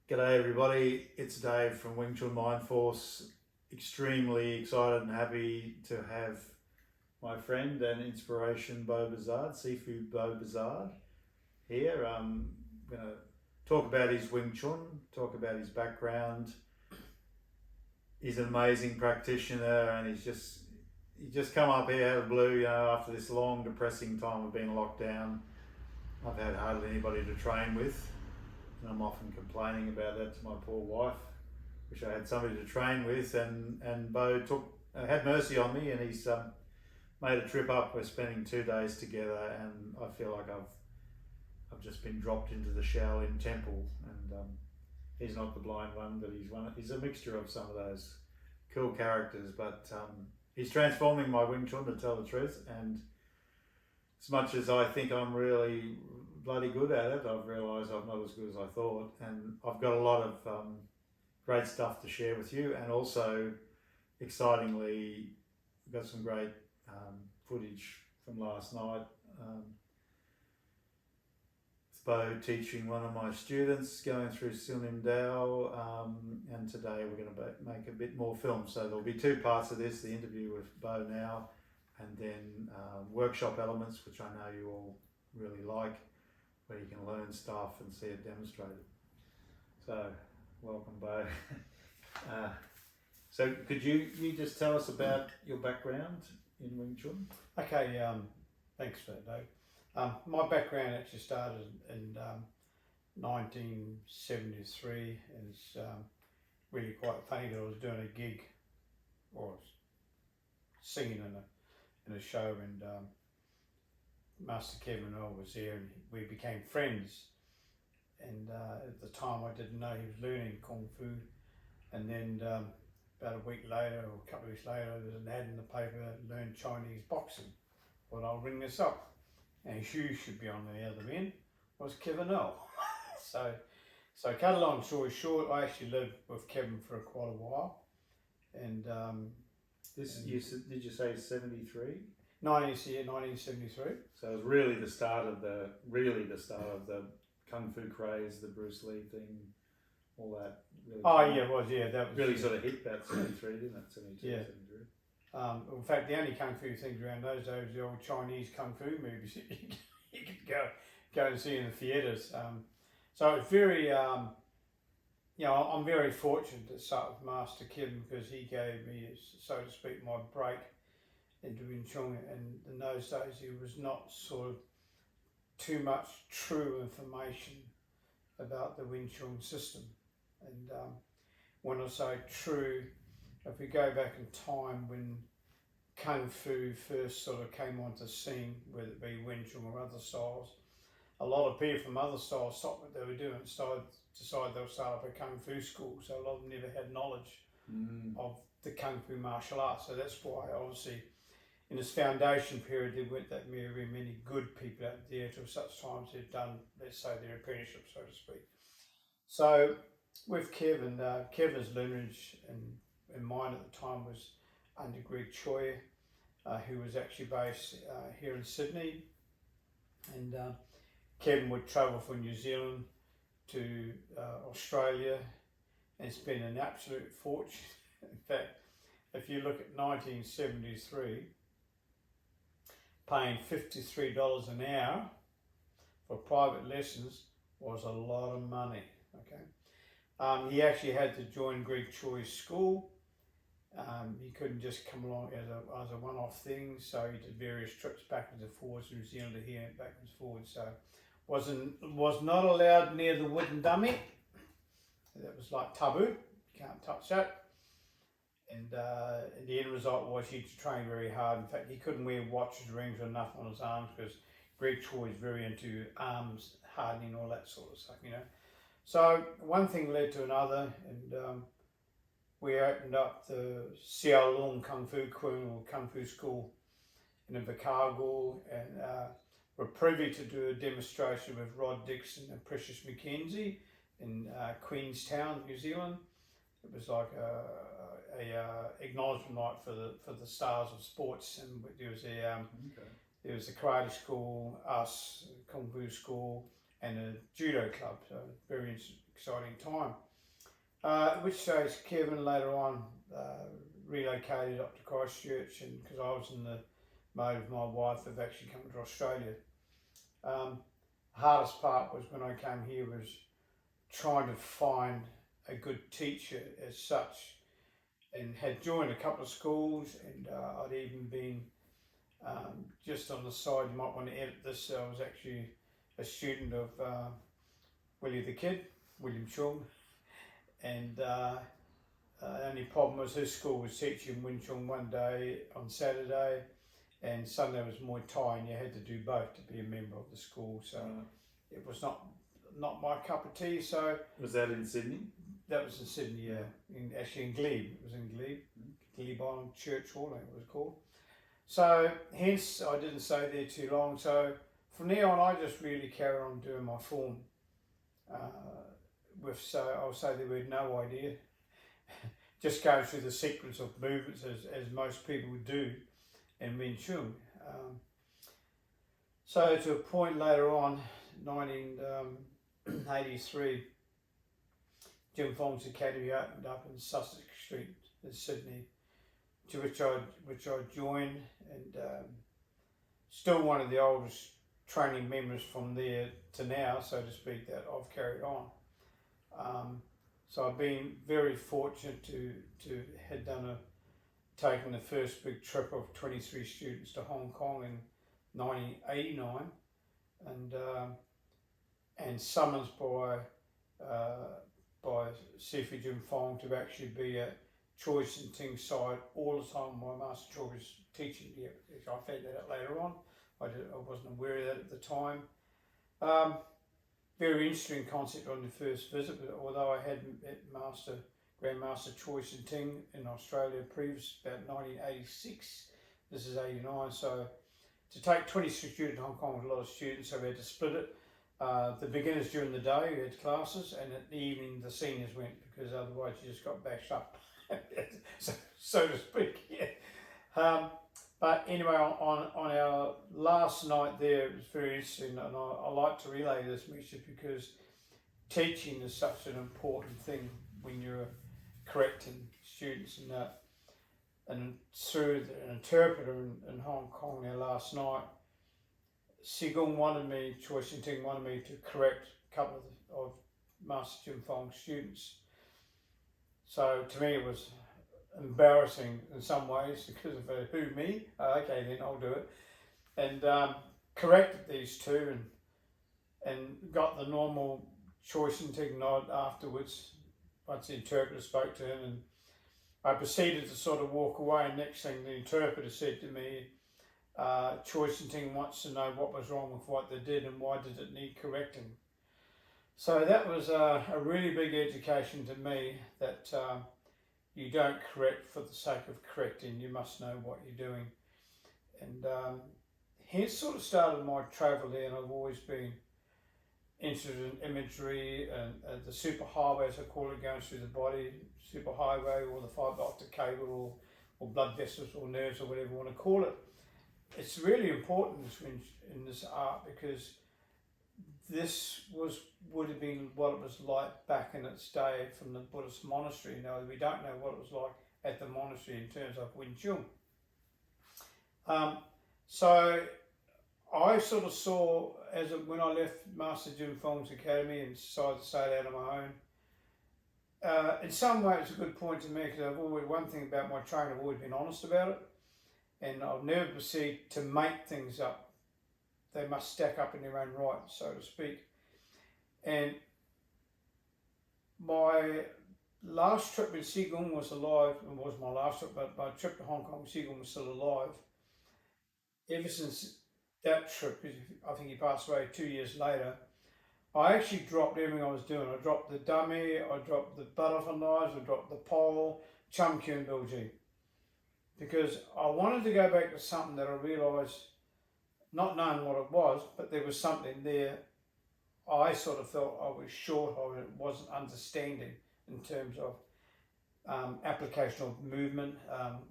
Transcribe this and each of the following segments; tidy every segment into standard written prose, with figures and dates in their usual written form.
G'day everybody, it's Dave from Wing Chun Mind Force. Extremely excited and happy to have my friend and inspiration Beau Bouzard, Sifu Beau Bouzard here. I'm going to talk about his Wing Chun, talk about his background. He's an amazing practitioner and he's just come up here out of the blue, after this long depressing time of being locked down. I've had hardly anybody to train with. And I'm often complaining about that to my poor wife. Wish I had somebody to train with, and Beau had mercy on me, and he's made a trip up. We're spending 2 days together, and I feel like I've just been dropped into the Shaolin temple. And he's not the blind one, but he's a mixture of some of those cool characters. But he's transforming my Wing Chun, to tell the truth. And as much as I think I'm really bloody good at it, I've realised I'm not as good as I thought, and I've got a lot of great stuff to share with you, and also excitingly got some great footage from last night. Beau teaching one of my students going through Siu Nim Tau, and today we're going to make a bit more film, so there'll be 2 parts of this: the interview with Beau now, and then workshop elements, which I know you all really like, where you can learn stuff and see it demonstrated. So, welcome, Beau. So, could you just tell us about your background in Wing Chun? Okay, thanks for that, Dave. My background actually started in 1973. It's really quite funny that I was doing a gig, or singing in a show, and Master Kevin and I was there, and we became friends. And at the time, I didn't know he was learning kung fu. And then about a week later, or a couple of weeks later, there's an ad in the paper: learn Chinese boxing. Well, I'll ring this up, and Hugh should be on the other end. Was Kevin L. so cut a long story short, I actually lived with Kevin for quite a while. And did you say 73? 1973. So it was really the start of the kung fu craze, the Bruce Lee thing, all that. Really It was. That was really sort of hit that 73, didn't it? 72, yeah. 73. In fact, the only kung fu things around those days were the old Chinese kung fu movies you could go and see in the theatres. So it's very, I'm very fortunate to start with Master Kevin, because he gave me, so to speak, my break into Wing Chun. And in those days, there was not sort of too much true information about the Wing Chun system. And when I say true, if we go back in time when Kung Fu first sort of came onto the scene, whether it be Wing Chun or other styles, a lot of people from other styles stopped what they were doing and decided they'll start up a Kung Fu school. So a lot of them never had knowledge of the Kung Fu martial arts. So that's why, obviously, in this foundation period, there weren't that very many good people out there till such times they've done, let's say, their apprenticeship, so to speak. So with Kevin, Kevin's lineage and mine at the time was under Greg Choi, who was actually based here in Sydney. And Kevin would travel from New Zealand to Australia and spend an absolute fortune. In fact, if you look at 1973, paying $53 an hour for private lessons was a lot of money. Okay, he actually had to join Greg Choi's school. He couldn't just come along as a one-off thing, so he did various trips backwards and forwards to New Zealand to here and backwards and forwards. So was not allowed near the wooden dummy. That was like taboo. You can't touch that. And the end result was he had to train very hard. In fact, he couldn't wear watches, rings, or nothing on his arms, because Greg Choi is very into arms hardening, all that sort of stuff, So one thing led to another, and we opened up the Xiaolong Kung Fu Kuen, or Kung Fu School, in Invercargill, and were privy to do a demonstration with Rod Dixon and Precious McKenzie in Queenstown, New Zealand. It was like a acknowledgement night for the stars of sports, and there was the karate school, us, Kung Fu school, and a judo club. So very exciting time. At which stage Kevin later on relocated up to Christchurch, and because I was in the mode of my wife of actually coming to Australia. Hardest part was when I came here was trying to find a good teacher as such, and had joined a couple of schools, and I'd even been just on the side, you might want to edit this, I was actually a student of Willie the Kid, William Shong, and the only problem was his school was teaching Wing Chun one day on Saturday, and Sunday was Muay Thai, and you had to do both to be a member of the school. So it was not my cup of tea. So was that in Sydney? That was in Sydney, yeah. Actually in Glebe. It was in Glebe. Glebe Island Church Hall, I think it was called. So hence I didn't stay there too long. So from there on, I just really carried on doing my form. I'll say the word no idea. Just going through the sequence of movements as most people would do in Wing Chun. So to a point later on, 1983, Jim Fong's Academy opened up in Sussex Street in Sydney, to which I joined, and still one of the oldest training members from there to now, so to speak, that I've carried on. So I've been very fortunate to had taken the first big trip of 23 students to Hong Kong in 1989, and summoned by Sifu Jim Fong to actually be at Choi Sin Ting side all the time while Master Choi was teaching. Yeah, I found that out later on. I wasn't aware of that at the time. Very interesting concept on the first visit, but although I had met Grandmaster Choi Sin Ting in Australia previous, about 1986, this is 89, so to take 23 students to Hong Kong with a lot of students, so we had to split it. The beginners during the day, we had classes, and at the evening the seniors went, because otherwise you just got bashed up, so to speak. Yeah. But anyway, on our last night there, it was very interesting, and I like to relay this message because teaching is such an important thing when you're correcting students, and through an interpreter in Hong Kong there last night, Choi Sin Ting wanted me to correct a couple of Master Jim Fong's students. So to me it was embarrassing in some ways because of who me. Okay, then I'll do it, and corrected these two, and got the normal Choi Sin Ting nod afterwards once the interpreter spoke to him, and I proceeded to sort of walk away, and next thing the interpreter said to me, Choi Sin Ting wants to know what was wrong with what they did and why did it need correcting. So that was a really big education to me, that you don't correct for the sake of correcting, you must know what you're doing. And hence sort of started my travel there, and I've always been interested in imagery and the superhighway, as I call it, going through the body, superhighway, or the fibre optic cable, or blood vessels or nerves, or whatever you want to call it. It's really important in this art, because this would have been what it was like back in its day from the Buddhist monastery. Now, we don't know what it was like at the monastery in terms of Wing Chun. So I sort of saw, when I left Master Jim Fong's Academy and decided to sail out on my own, in some way it's a good point to me, because one thing about my training, I've always been honest about it, and I've never proceeded to make things up. They must stack up in their own right, so to speak. And my last trip with Qigong was alive, it was my last trip, but my trip to Hong Kong with Qigong was still alive. Ever since that trip, I think he passed away 2 years later, I actually dropped everything I was doing. I dropped the dummy, I dropped the butterfly knives, I dropped the pole, Chum Kyu and Bouzaid. Because I wanted to go back to something that I realised, not knowing what it was, but there was something there I sort of felt I was short of, it wasn't understanding in terms of application of movement,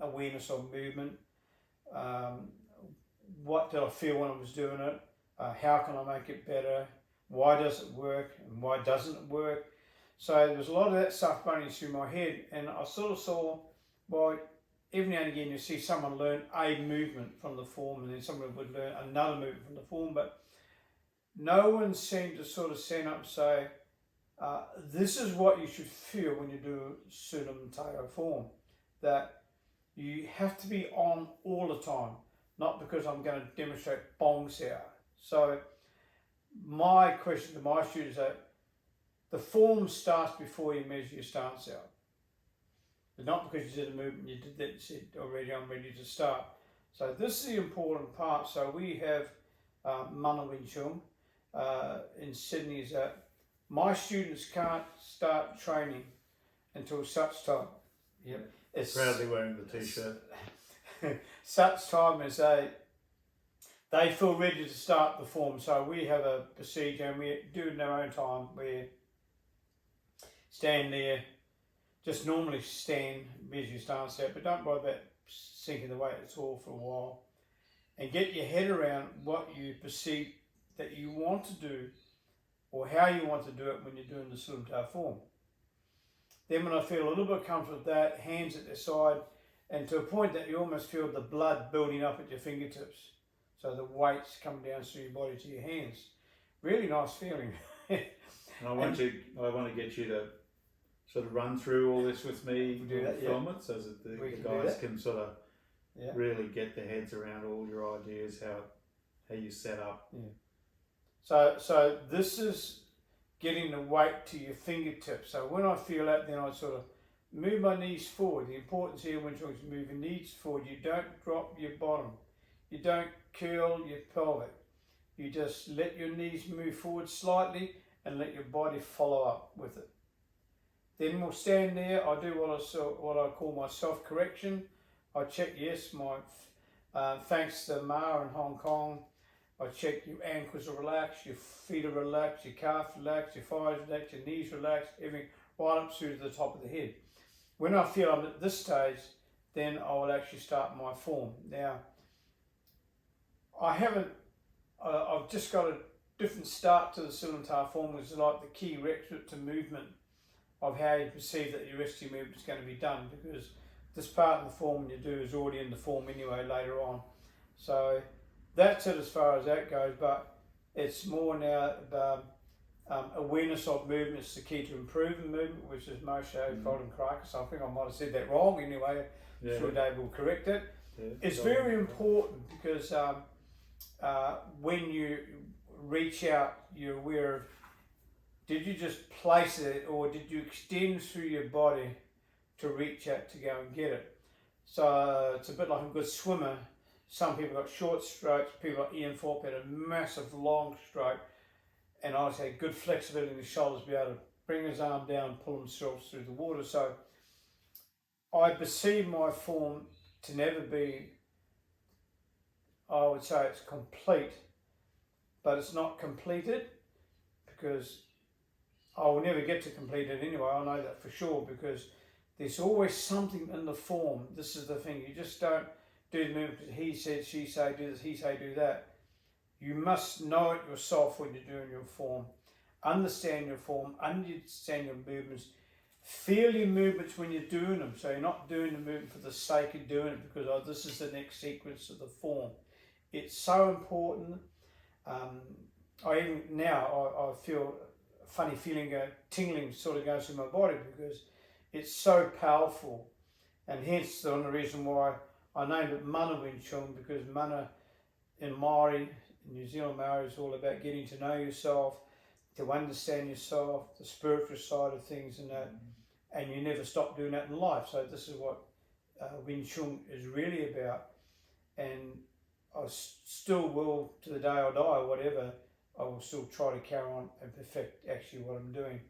awareness of movement, what did I feel when I was doing it, how can I make it better, why does it work and why doesn't it work. So there was a lot of that stuff running through my head, and I sort of saw, well, every now and again you see someone learn a movement from the form, and then someone would learn another movement from the form, but no one seemed to sort of stand up and say, this is what you should feel when you do Siu Nim Tau form, that you have to be on all the time, not because I'm going to demonstrate bong xiao. So my question to my students is that the form starts before you measure your stance out. But not because you did a movement, you did that, you said already I'm ready to start. So this is the important part. So we have Mana Wing Chun in Sydney, is that my students can't start training until such time. Yep. It's proudly wearing the t-shirt. Such time as they feel ready to start the form. So we have a procedure, and we do it in our own time. We stand there, just normally stand, measure your stance out, but don't worry about sinking the weight at all for a while. And get your head around what you perceive that you want to do, or how you want to do it when you're doing the Siu Nim Tau form. Then when I feel a little bit comfortable with that, hands at the side, and to a point that you almost feel the blood building up at your fingertips. So the weight's coming down through your body to your hands. Really nice feeling. And I want to get you to sort of run through all this with me, film it, so that the guys can sort of really get their heads around all your ideas, how you set up. Yeah. So this is getting the weight to your fingertips. So when I feel that, then I sort of move my knees forward. The importance here when you're moving knees forward, you don't drop your bottom. You don't curl your pelvic. You just let your knees move forward slightly and let your body follow up with it. Then we'll stand there. I do what I call my self-correction. I check, yes, thanks to Ma in Hong Kong, I check your ankles are relaxed, your feet are relaxed, your calf relaxed, your thighs relaxed, your knees relaxed, everything right up through to the top of the head. When I feel I'm at this stage, then I will actually start my form. Now, I've just got a different start to the Siu Nim Tau form, which is like the key requisite to movement of how you perceive that your rest of your movement is going to be done, because this part of the form you do is already in the form anyway later on. So that's it as far as that goes, but it's more now about awareness of movement is the key to improving movement, which is Moshe Golden Krakus. I think I might have said that wrong anyway. Yeah. Sure, Dave will correct it. Yeah. It's very important because when you reach out, you're aware of, did you just place it or did you extend through your body to reach out to go and get it? So it's a bit like a good swimmer. Some people got short strokes, people like Ian Thorpe had a massive long stroke, and I say good flexibility in the shoulders, be able to bring his arm down and pull himself through the water. So I perceive my form to never be, I would say it's complete, but it's not completed because I will never get to complete it anyway. I know that for sure, because there's always something in the form. This is the thing, you just don't do the movement, he said, she say, do this, he say, do that. You must know it yourself when you're doing your form. Understand your form, understand your movements, feel your movements when you're doing them. So you're not doing the movement for the sake of doing it because, oh, this is the next sequence of the form. It's so important. I feel a funny feeling, tingling sort of goes through my body because it's so powerful. And hence the only reason why I named it Mana Wing Chun, because Mana in Maori, in New Zealand Maori, is all about getting to know yourself, to understand yourself, the spiritual side of things and that, and you never stop doing that in life. So this is what Wing Chun is really about, and I still will, to the day I die or whatever, I will still try to carry on and perfect actually what I'm doing.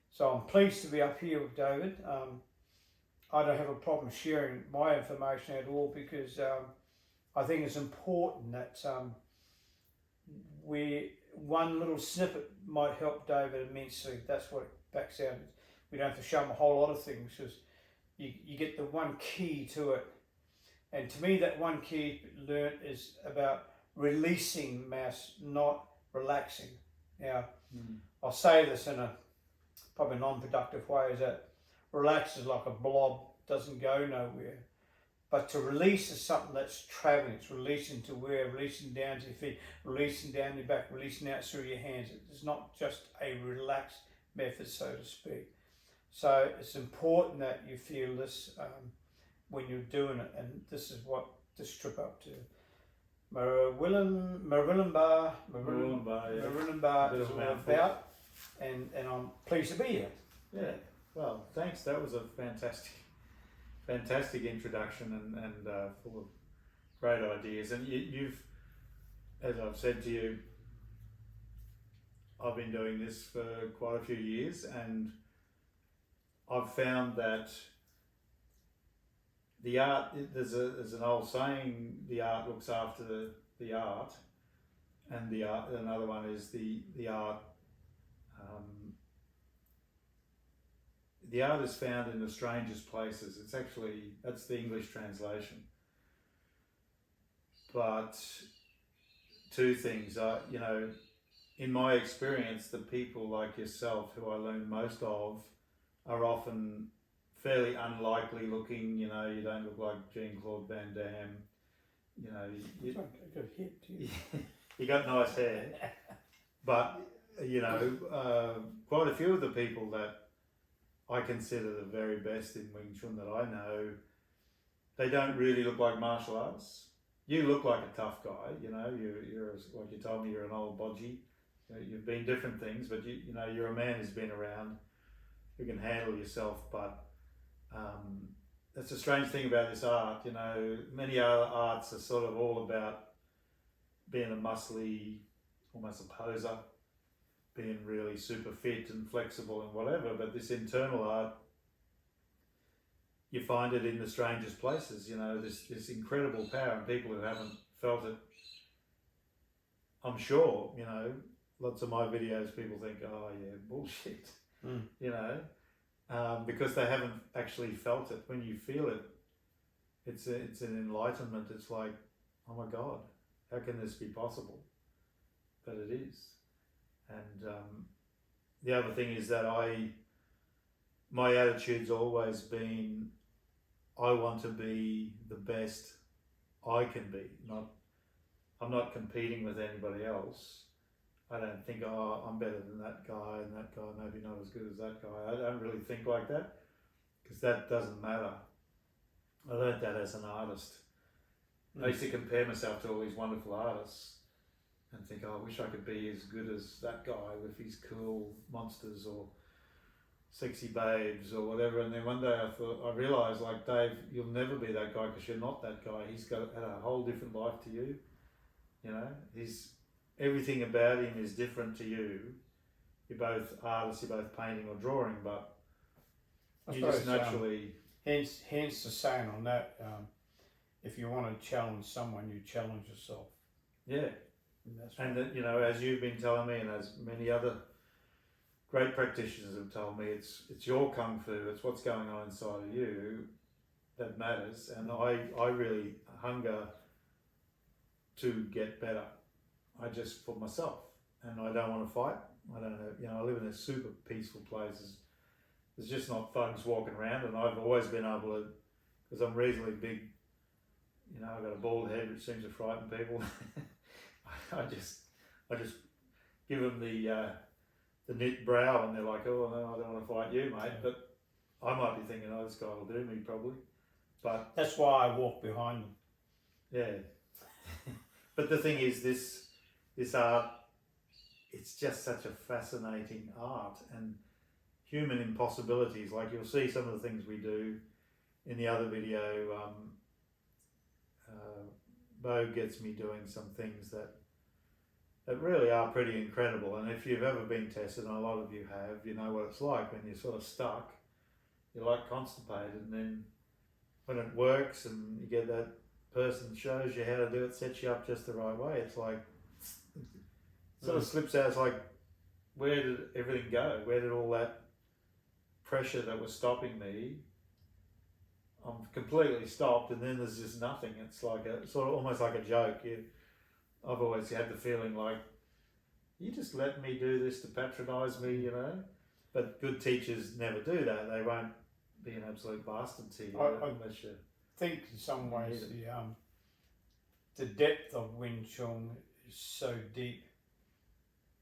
So I'm pleased to be up here with David. I don't have a problem sharing my information at all because I think it's important that one little snippet might help David immensely. That's what it backs out. We don't have to show him a whole lot of things because you get the one key to it. And to me, that one key learnt is about releasing mass, not relaxing. Now, I'll say this in a probably non-productive way, is that relax is like a blob, doesn't go nowhere. But to release is something that's traveling. It's releasing to where, releasing down to your feet, releasing down your back, releasing out through your hands. It's not just a relaxed method, so to speak. So it's important that you feel this when you're doing it, and this is what this trip up to Marilyn Bar is all about, and I'm pleased to be here. Yeah, well, thanks. That was a fantastic introduction and full of great ideas. And you've, as I've said to you, I've been doing this for quite a few years, and I've found that the art, there's an old saying, the art looks after the art, and another one is the art is found in the strangest places. It's actually, that's the English translation. But two things are, in my experience, the people like yourself who I learn most of are often fairly unlikely looking. You don't look like Jean-Claude Van Damme. You got nice hair. But, quite a few of the people that I consider the very best in Wing Chun that I know, they don't really look like martial artists. You look like a tough guy, you're like you told me, you're an old bodgy. You've been different things, but you're a man who's been around, who can handle yourself. But that's a strange thing about this art. Many other arts are sort of all about being a muscly, almost a poser, being really super fit and flexible and whatever. But this internal art, you find it in the strangest places. This incredible power, and people who haven't felt it, I'm sure, lots of my videos, people think, oh yeah, bullshit, because they haven't actually felt it. When you feel it, it's an enlightenment. It's like, oh my God, how can this be possible? But it is. And the other thing is that my attitude's always been, I want to be the best I can be. I'm not competing with anybody else. I don't think, oh, I'm better than that guy, and that guy maybe not as good as that guy. I don't really think like that, because that doesn't matter. I learned that as an artist. I used to compare myself to all these wonderful artists and think, oh, I wish I could be as good as that guy with his cool monsters or sexy babes or whatever. And then one day I realised, like, Dave, you'll never be that guy because you're not that guy. He's had a whole different life to you. Everything about him is different to you. You're both artists, you're both painting or drawing, but you just naturally... hence the saying on that, if you want to challenge someone, you challenge yourself. Yeah. And as you've been telling me, and as many other great practitioners have told me, it's your kung fu, it's what's going on inside of you that matters. And I really hunger to get better. For myself, and I don't want to fight. I don't know, I live in a super peaceful place. There's just not thugs walking around, and I've always been able to, because I'm reasonably big, I've got a bald head which seems to frighten people. I just give them the knit brow, and they're like, oh no, I don't want to fight you, mate. But I might be thinking, oh, this guy will do me probably. But that's why I walk behind them. Yeah. But the thing is, this art, it's just such a fascinating art, and human impossibilities. Like, you'll see some of the things we do in the other video. Beau gets me doing some things that really are pretty incredible. And if you've ever been tested, and a lot of you have, you know what it's like when you're sort of stuck. You're like constipated, and then when it works and you get that person shows you how to do it, sets you up just the right way, it's like, it sort of slips out. It's like, where did everything go? Where did all that pressure that was stopping me, I'm completely stopped, and then there's just nothing. It's like sort of almost like a joke. I've always had the feeling like you just let me do this to patronise me, you know. But good teachers never do that. They won't be an absolute bastard to you unless you think in some ways the depth of Wing Chun is so deep.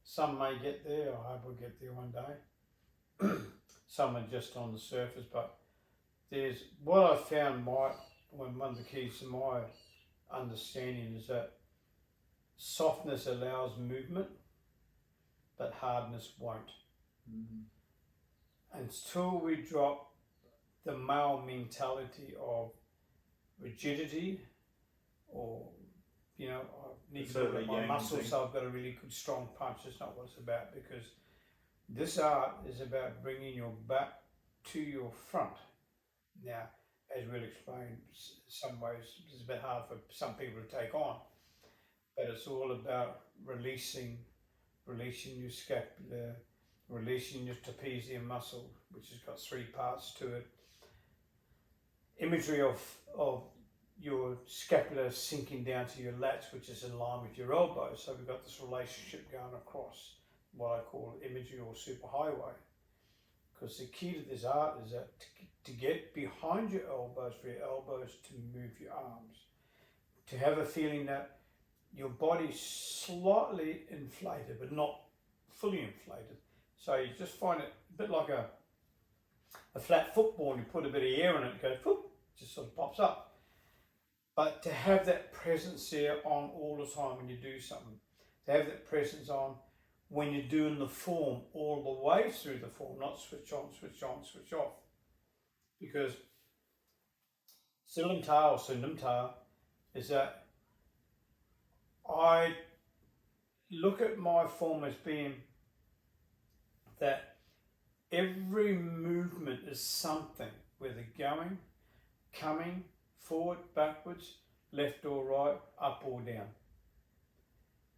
Some may get there, I hope we'll get there one day. Some are just on the surface, but there's what I found one of the keys to my understanding is that softness allows movement, but hardness won't. Until we drop the male mentality of rigidity, or I need to build up my muscles, so I've got a really good strong punch. It's not what it's about, because this art is about bringing your back to your front. Now, as we'll explain, some ways it's a bit hard for some people to take on, but it's all about releasing your scapula, releasing your trapezium muscle, which has got 3 parts to it. Imagery of your scapula sinking down to your lats, which is in line with your elbows. So we've got this relationship going across what I call imagery or superhighway. Because the key to this art is that to get behind your elbows, for your elbows to move your arms, to have a feeling that your body's slightly inflated, but not fully inflated. So you just find it a bit like a flat football, and you put a bit of air in it, it goes, whoop, just sort of pops up. But to have that presence there on all the time when you do something, to have that presence on when you're doing the form all the way through the form, not switch on, switch on, switch off. Because Siu Nim Tau, Siu Nim Tau, is that I look at my form as being that every movement is something, whether going, coming, forward, backwards, left or right, up or down.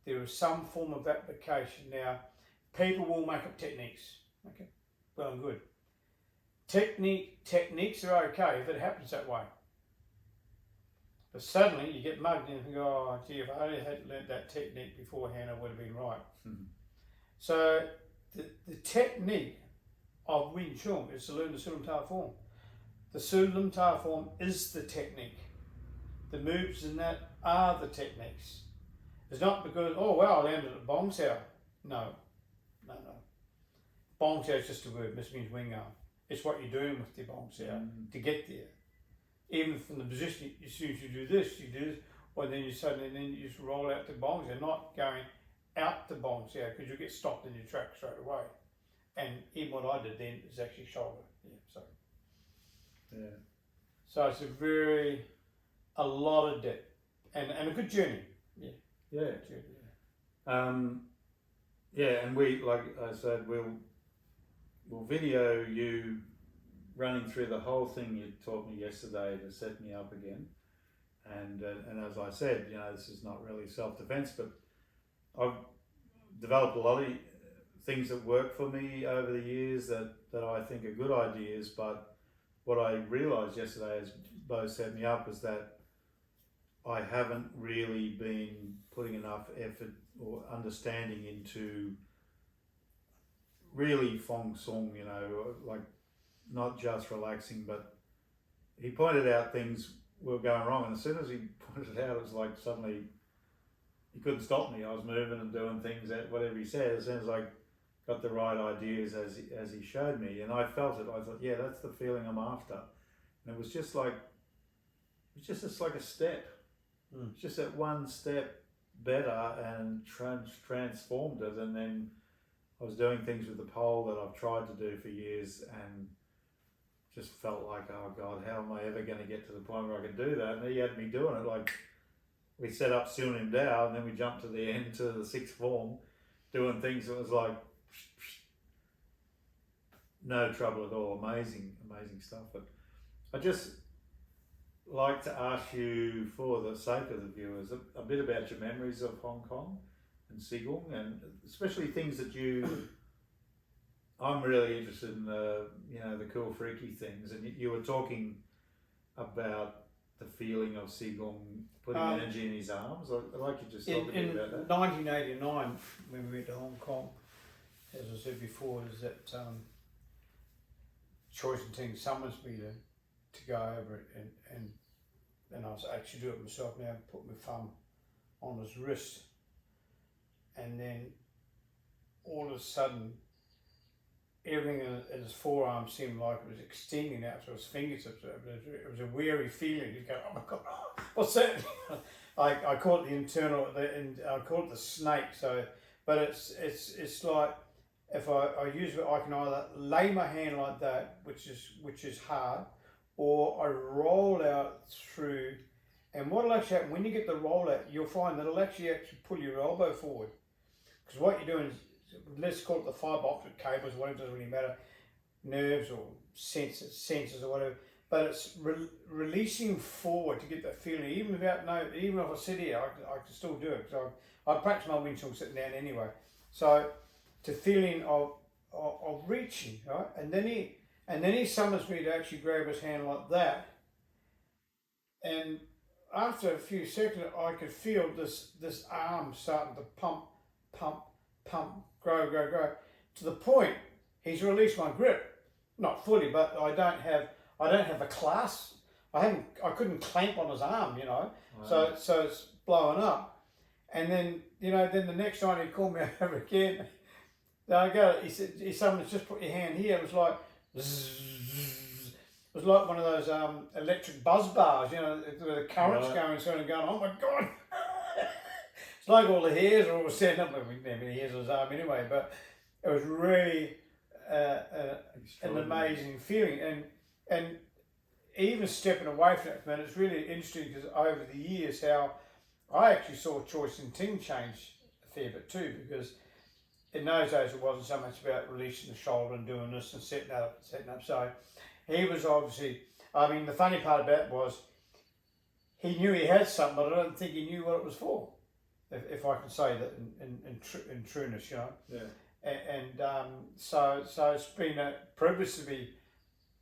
There is some form of application. Now, people will make up techniques. Okay, well and good. Techniques are okay if it happens that way. But suddenly you get mugged and you think, oh gee, if I only had learnt that technique beforehand, I would have been right. So the technique of Wing Chun is to learn the Siu Nim Tau form. The Siu Nim Tau form is the technique. The moves in that are the techniques. It's not because, oh wow, I landed at Bong Sao. No. Bong Sao is just a word, this means wing arm. It's what you're doing with the Bong Sao to get there. Even from the position, as soon as you do this, or then you just roll out to Bong Sao, not going out to Bong Sao, because you get stopped in your track straight away. And even what I did then is actually shoulder. So it's a lot of depth and a good journey. And we, like I said, we'll video you running through the whole thing you taught me yesterday to set me up again. And as I said, this is not really self-defense, but I've developed a lot of things that work for me over the years that I think are good ideas. But what I realised yesterday, as Beau set me up, is that I haven't really been putting enough effort or understanding into really Fong Song, like not just relaxing, but he pointed out things were going wrong, and as soon as he pointed it out, it was like suddenly he couldn't stop me. I was moving and doing things that whatever he said, as soon as I got the right ideas as he showed me, and I felt it. I thought, yeah, that's the feeling I'm after. And it was just like a step. It's just that one step better and transformed it. And then I was doing things with the pole that I've tried to do for years and just felt like, oh God, how am I ever going to get to the point where I can do that? And he had me doing it. Like, we set up Siu Nim Tau and then we jumped to the end, to the 6th form, doing things that was like no trouble at all. Amazing stuff. But I just like to ask you, for the sake of the viewers, a bit about your memories of Hong Kong and Qigong, and especially things that I'm really interested in the cool freaky things. And you were talking about the feeling of Qigong putting energy in his arms? I'd like you to just talk a bit in about that. 1989, when we went to Hong Kong, as I said before, is that Choice and Ting summons me to go over it, and I actually do it myself now, put my thumb on his wrist, and then all of a sudden everything in his forearm seemed like it was extending out to his fingertips. It was a weary feeling. You go, oh my God, what's that? I call it the internal, I call it the snake. So, but it's like, if I use it, I can either lay my hand like that, which is hard, or I roll out through. And what'll actually happen when you get the roll out, you'll find that it'll actually pull your elbow forward. Because what you're doing is, let's call it the fibre optic cables, whatever, doesn't really matter, nerves or sensors or whatever. But it's releasing forward to get that feeling. Even if I sit here, I can still do it. So I practice my Wing Chun sitting down anyway. So to feeling of reaching, right? And then he summons me to actually grab his hand like that. And after a few seconds, I could feel this arm starting to pump, grow, to the point he's released my grip. Not fully, but I don't have a clasp. I couldn't clamp on his arm, you know. Wow. So it's blowing up. And then, you know, then the next time he called me over again, he said, someone just put your hand here. It was like zzz. It was like one of those electric buzz bars, you know, where the current's going, sort of going, oh my God. It's like all the hairs are all standing up. We didn't have any hairs on his arm anyway, but it was really an amazing feeling. And even stepping away from that, man, it's really interesting because over the years how I actually saw Choice and Ting change a fair bit too, because in those days it wasn't so much about releasing the shoulder and doing this and setting up. So he was obviously, I mean, the funny part about it was he knew he had something, but I don't think he knew what it was for, if I can say that in trueness, you know. Yeah. And so it's been a privilege to be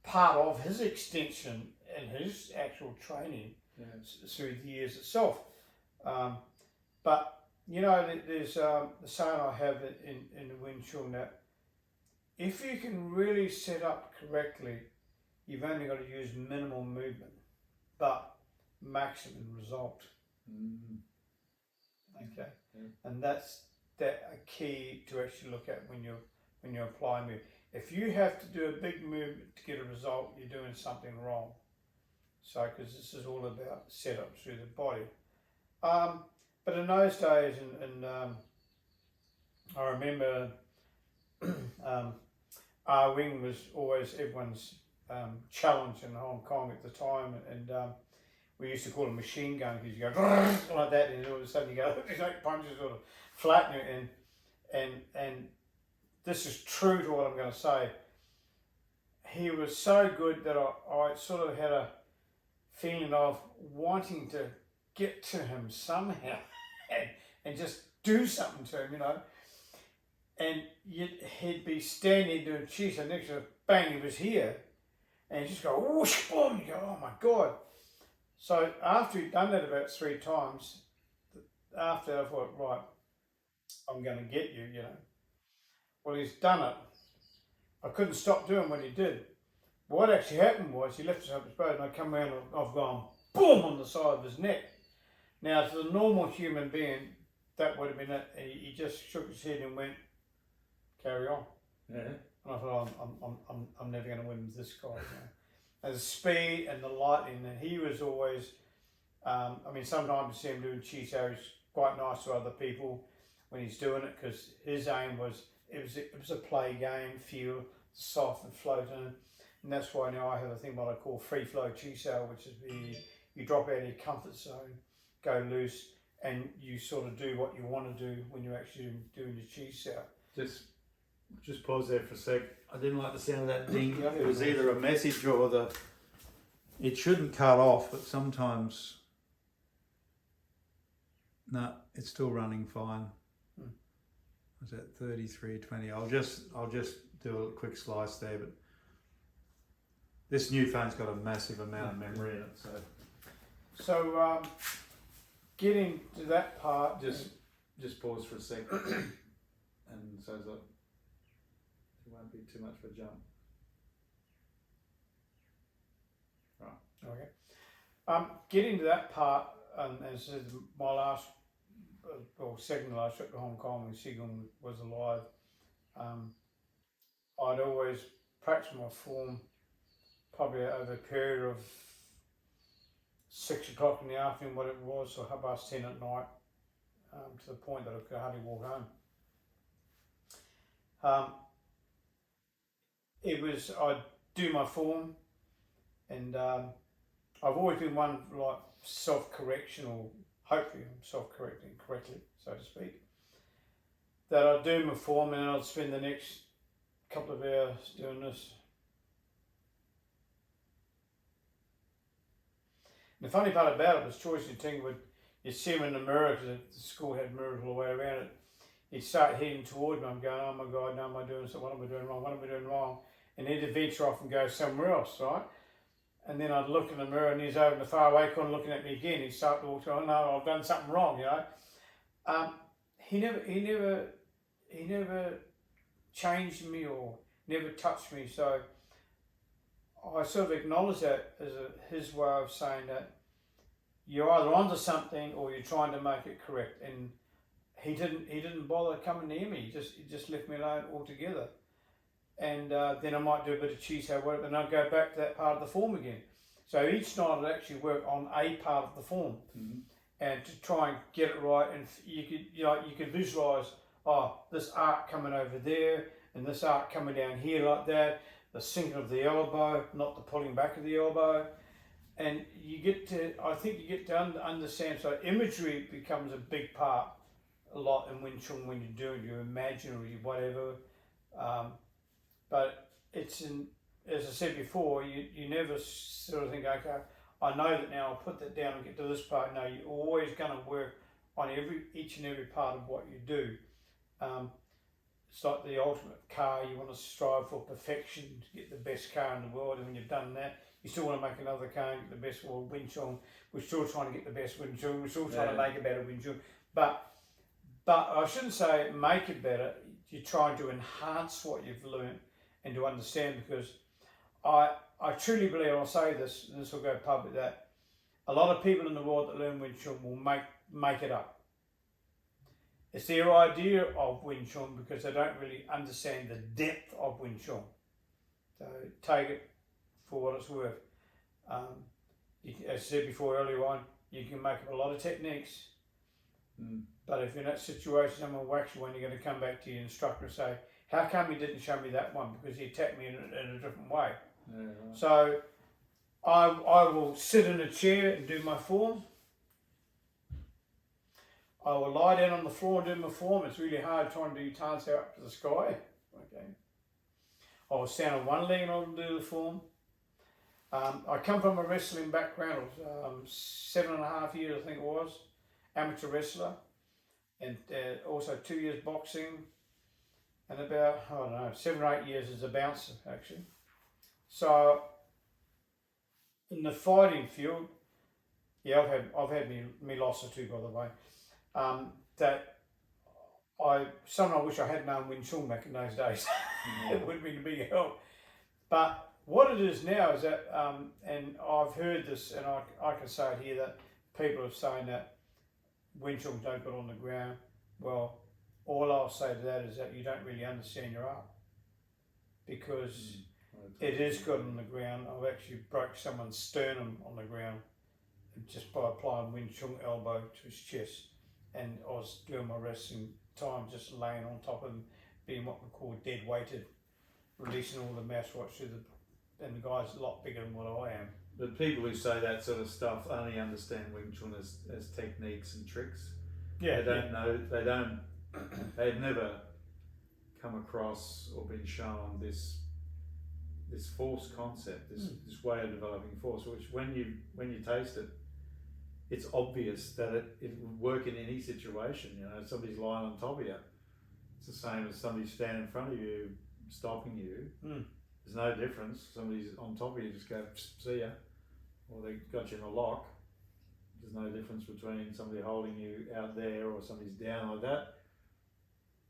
part of his extension and his actual training through the years itself. But, you know, there's the saying I have in the Wing Chun that if you can really set up correctly, you've only got to use minimal movement, but maximum result. Okay, and that's a key to actually look at when you're applying movement. If you have to do a big movement to get a result, you're doing something wrong. So, because this is all about setup through the body. But in those days, and I remember our wing was always everyone's challenge in Hong Kong at the time, and we used to call it a machine gun because you go like that, and all of a sudden you go, it's like punches sort of flatten you, and this is true to what I'm going to say. He was so good that I sort of had a feeling of wanting to get to him somehow and just do something to him, you know. And he'd be standing doing cheese, and next to him, bang, he was here. And he'd just go, whoosh, boom, you go, oh my God. So after he'd done that about 3 times, after I thought, right, I'm going to get you, you know. Well, he's done it. I couldn't stop doing what he did. But what actually happened was he lifted up his boat, and I come around and I've gone boom on the side of his neck. Now, to the normal human being, that would have been it. He just shook his head and went, carry on. Yeah. And I thought, I'm never going to win with this guy. You know? And the speed and the lightning, and he was always, I mean, sometimes you see him doing Chiso, he's quite nice to other people when he's doing it, because his aim was, it was a play game, feel soft and floating. And that's why now I have a thing what I call free flow Chiso, which is you drop out of your comfort zone, go loose, and you sort of do what you want to do when you're actually doing your Chiso. Just pause there for a sec. I didn't like the sound of that ding. It was either a message or it shouldn't cut off, but sometimes, no, it's still running fine. I was at 33:20. I'll just do a quick slice there, but this new phone's got a massive amount of memory in it, so So getting to that part, Just pause for a sec, and so that it won't be too much of a jump. okay. Getting to that part, and as I said, my last, or second to last trip to Hong Kong when Qigong was alive, I'd always practice my form probably over a period of 6 o'clock in the afternoon, what it was, or 10:30 at night, to the point that I could hardly walk home. I'd do my form, and I've always been one like self-correction, or hopefully I'm self-correcting correctly, so to speak, that I'd do my form and then I'd spend the next couple of hours doing this. And the funny part about it was Choice and Ting would, you'd see him in the mirror, because the school had mirrors all the way around it. He'd start heading towards me. I'm going, oh my God, no, am I doing something? What am I doing wrong? What am I doing wrong? And he'd venture off and go somewhere else, right? And then I'd look in the mirror and he's over in the far away corner looking at me again. He'd start to walk, oh no, I've done something wrong, you know. He never changed me or never touched me. So I sort of acknowledge that as his way of saying that you're either onto something or you're trying to make it correct. And he didn't bother coming near me. He just left me alone altogether. And then I might do a bit of Qigong work, and I'd go back to that part of the form again. So each night I'd actually work on a part of the form, and to try and get it right. And you could visualize, oh, this arc coming over there, and this arc coming down here like that. The sinking of the elbow, not the pulling back of the elbow, and I think you get to understand. So imagery becomes a big part, a lot in Wing Chun when you're doing your imaginary whatever. But it's as I said before, you never sort of think, okay, I know that now, I'll put that down and get to this part. No, you're always going to work on each and every part of what you do. It's like the ultimate car. You want to strive for perfection to get the best car in the world, and when you've done that, you still want to make another car and get the best. Well, Wing Chun, we're still trying to get the best Wing Chun. We're still trying to make a better Wing Chun. But I shouldn't say make it better. You're trying to enhance what you've learned and to understand, because I truly believe, and I'll say this, and this will go public, that a lot of people in the world that learn Wing Chun will make it up. It's their idea of Wing Chun because they don't really understand the depth of Wing Chun. So take it for what it's worth. As I said before earlier on, you can make up a lot of techniques, but if you're in that situation, someone whacks you when you're going to come back to your instructor and say, how come he didn't show me that one? Because he attacked me in a different way. Yeah, right. So I will sit in a chair and do my form. I will lie down on the floor and do my form. It's really hard trying to do Tan Sao up to the sky. Okay. I will stand on one leg and I'll do the form. I come from a wrestling background. It was 7.5 years, I think it was, amateur wrestler, and also 2 years boxing, and about, I don't know, 7 or 8 years as a bouncer, actually. So in the fighting field, yeah, I've had me loss or two, by the way. That I wish I had known Wing Chun back in those days. It would have been a big help. But what it is now is that, and I've heard this, and I can say it here, that people are saying that Wing Chun don't get on the ground. Well, all I'll say to that is that you don't really understand your art, because it is good on the ground. I've actually broke someone's sternum on the ground just by applying Wing Chun elbow to his chest. And I was doing my wrestling time just laying on top of him, being what we call dead weighted, releasing all the mass right through and the guy's a lot bigger than what I am. But people who say that sort of stuff only understand Wing Chun as techniques and tricks. Yeah, they don't know. They've never come across or been shown this force concept, this way of developing force, which when you taste it, it's obvious that it would work in any situation. You know, somebody's lying on top of you. It's the same as somebody standing in front of you, stopping you. There's no difference. Somebody's on top of you, just go, see ya. Or they got you in a lock. There's no difference between somebody holding you out there or somebody's down like that.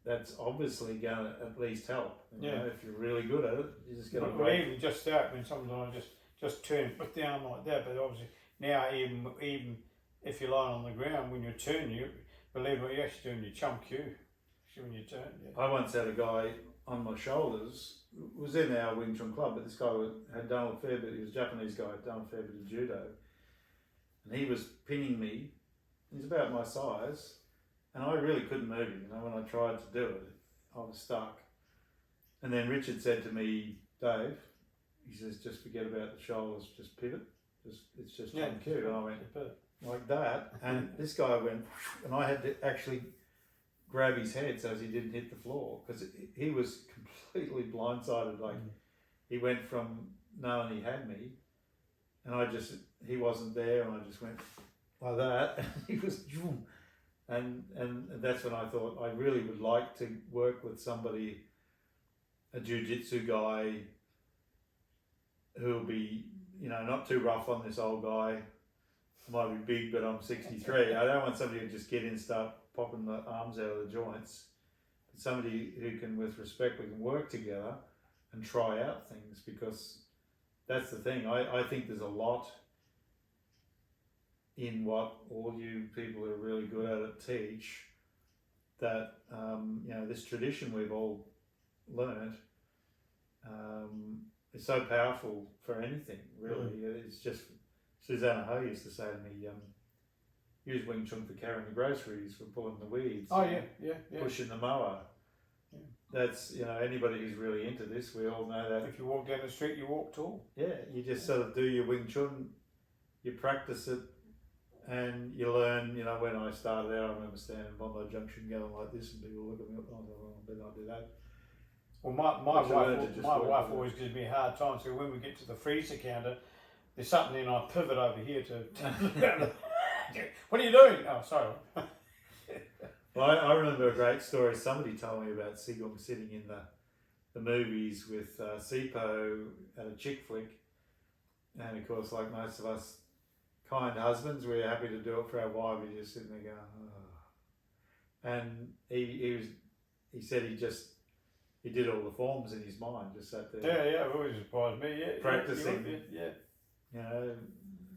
That's obviously going to at least help. You know, if you're really good at it, you just get to Well, even just that, when sometimes I just turn it down like that, but obviously now even if you're lying on the ground, when you turn, you believe it, you're actually doing your chump cue when you turn. Yeah. I once had a guy on my shoulders, was in our Wing Chun club, but this guy had done a fair bit, he was a Japanese guy, had done a fair bit of judo, and he was pinning me. He's about my size, and I really couldn't move him. You know, when I tried to do it, I was stuck. And then Richard said to me, Dave, he says, just forget about the shoulders, just pivot. It's just chump cue. And I went like that, and this guy went, and I had to actually grab his head so as he didn't hit the floor, because he was completely blindsided. Like he went from knowing he had me, and he wasn't there, and I just went like that, and he was, and that's when I thought I really would like to work with somebody, a jiu-jitsu guy, who'll be, you know, not too rough on this old guy. I might be big, but I'm 63. I don't want somebody who just get in and start popping the arms out of the joints. But somebody who can, with respect, we can work together and try out things, because that's the thing. I think there's a lot in what all you people who are really good at it teach, that, you know, this tradition we've all learned is so powerful for anything, really. It's just, Susanna Ho used to say to me, use Wing Chun for carrying the groceries, for pulling the weeds. Oh, yeah. Pushing the mower. Yeah. That's, you know, anybody who's really into this, we all know that. If you walk down the street, you walk tall. Yeah, you just sort of do your Wing Chun, you practice it, and you learn. You know, when I started out, I remember standing in Bondi Junction going like this, and people look at me, oh, well, I better not do that. Well, my wife always gives me a hard time, so when we get to the freezer counter, there's something in, I pivot over here to what are you doing? Oh, sorry. Well, I remember a great story somebody told me about Sigong sitting in the movies with Sipo at a chick flick, and of course, like most of us kind husbands, we're happy to do it for our wife. We just sitting there going, oh. And he said he did all the forms in his mind, just sat there. Yeah, it always surprised me. Yeah, practicing. Yeah. You know,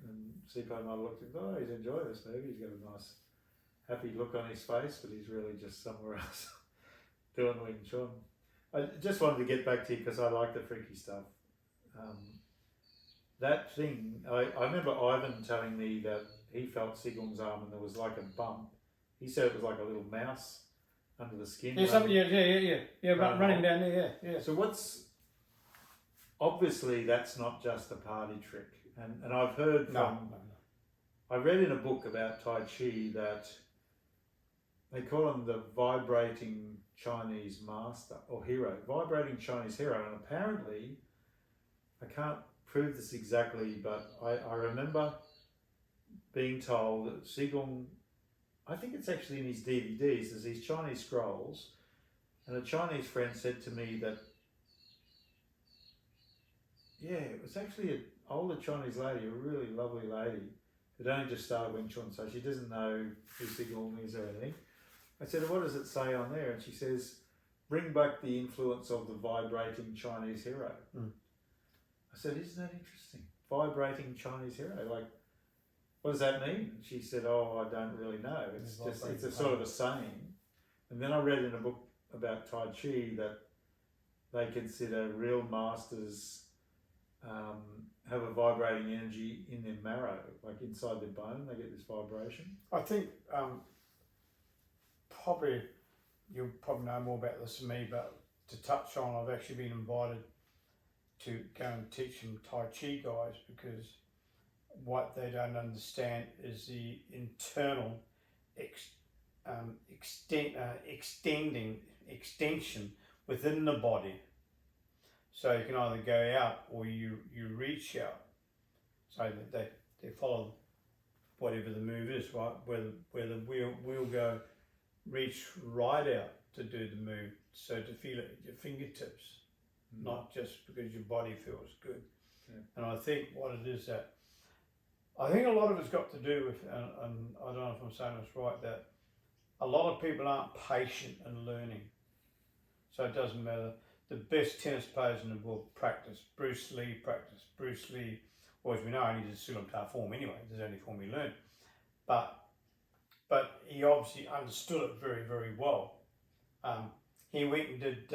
and Sipo might have looked and thought, oh, he's enjoyed this movie. He's got a nice, happy look on his face, but he's really just somewhere else doing Wing Chun. I just wanted to get back to you because I like the freaky stuff. That thing, I remember Ivan telling me that he felt Sigong's arm and there was like a bump. He said it was like a little mouse under the skin. Yeah, running down there, yeah. So obviously that's not just a party trick. And I've heard from, I read in a book about Tai Chi that they call him the vibrating Chinese master or hero, vibrating Chinese hero. And apparently, I can't prove this exactly, but I remember being told that Sigong, I think it's actually in his DVDs, there's these Chinese scrolls, and a Chinese friend said to me that, yeah, it was actually an older Chinese lady, a really lovely lady, who'd only just started Wing Chun, so she doesn't know who Sigong is or anything. I said, what does it say on there? And she says, bring back the influence of the vibrating Chinese hero. I said, isn't that interesting? Vibrating Chinese hero, like, what does that mean? And she said, oh, I don't really know. It's a sort of a saying. And then I read in a book about Tai Chi that they consider real masters have a vibrating energy in their marrow, like inside their bone, they get this vibration. I think you'll probably know more about this than me, but to touch on, I've actually been invited to go and teach some Tai Chi guys, because what they don't understand is the internal extension within the body. So you can either go out or you reach out. So they follow whatever the move is, right? Where the wheel go, reach right out to do the move. So to feel it at your fingertips, not just because your body feels good. Yeah. And I think what it is that I think a lot of it's got to do with, and I don't know if I'm saying this right, that a lot of people aren't patient in learning. So it doesn't matter. The best tennis players in the world practice. Bruce Lee practiced. Bruce Lee, well, as we know, only did Siu Nim Tau form anyway. There's only form he learned. But he obviously understood it very, very well. He went and did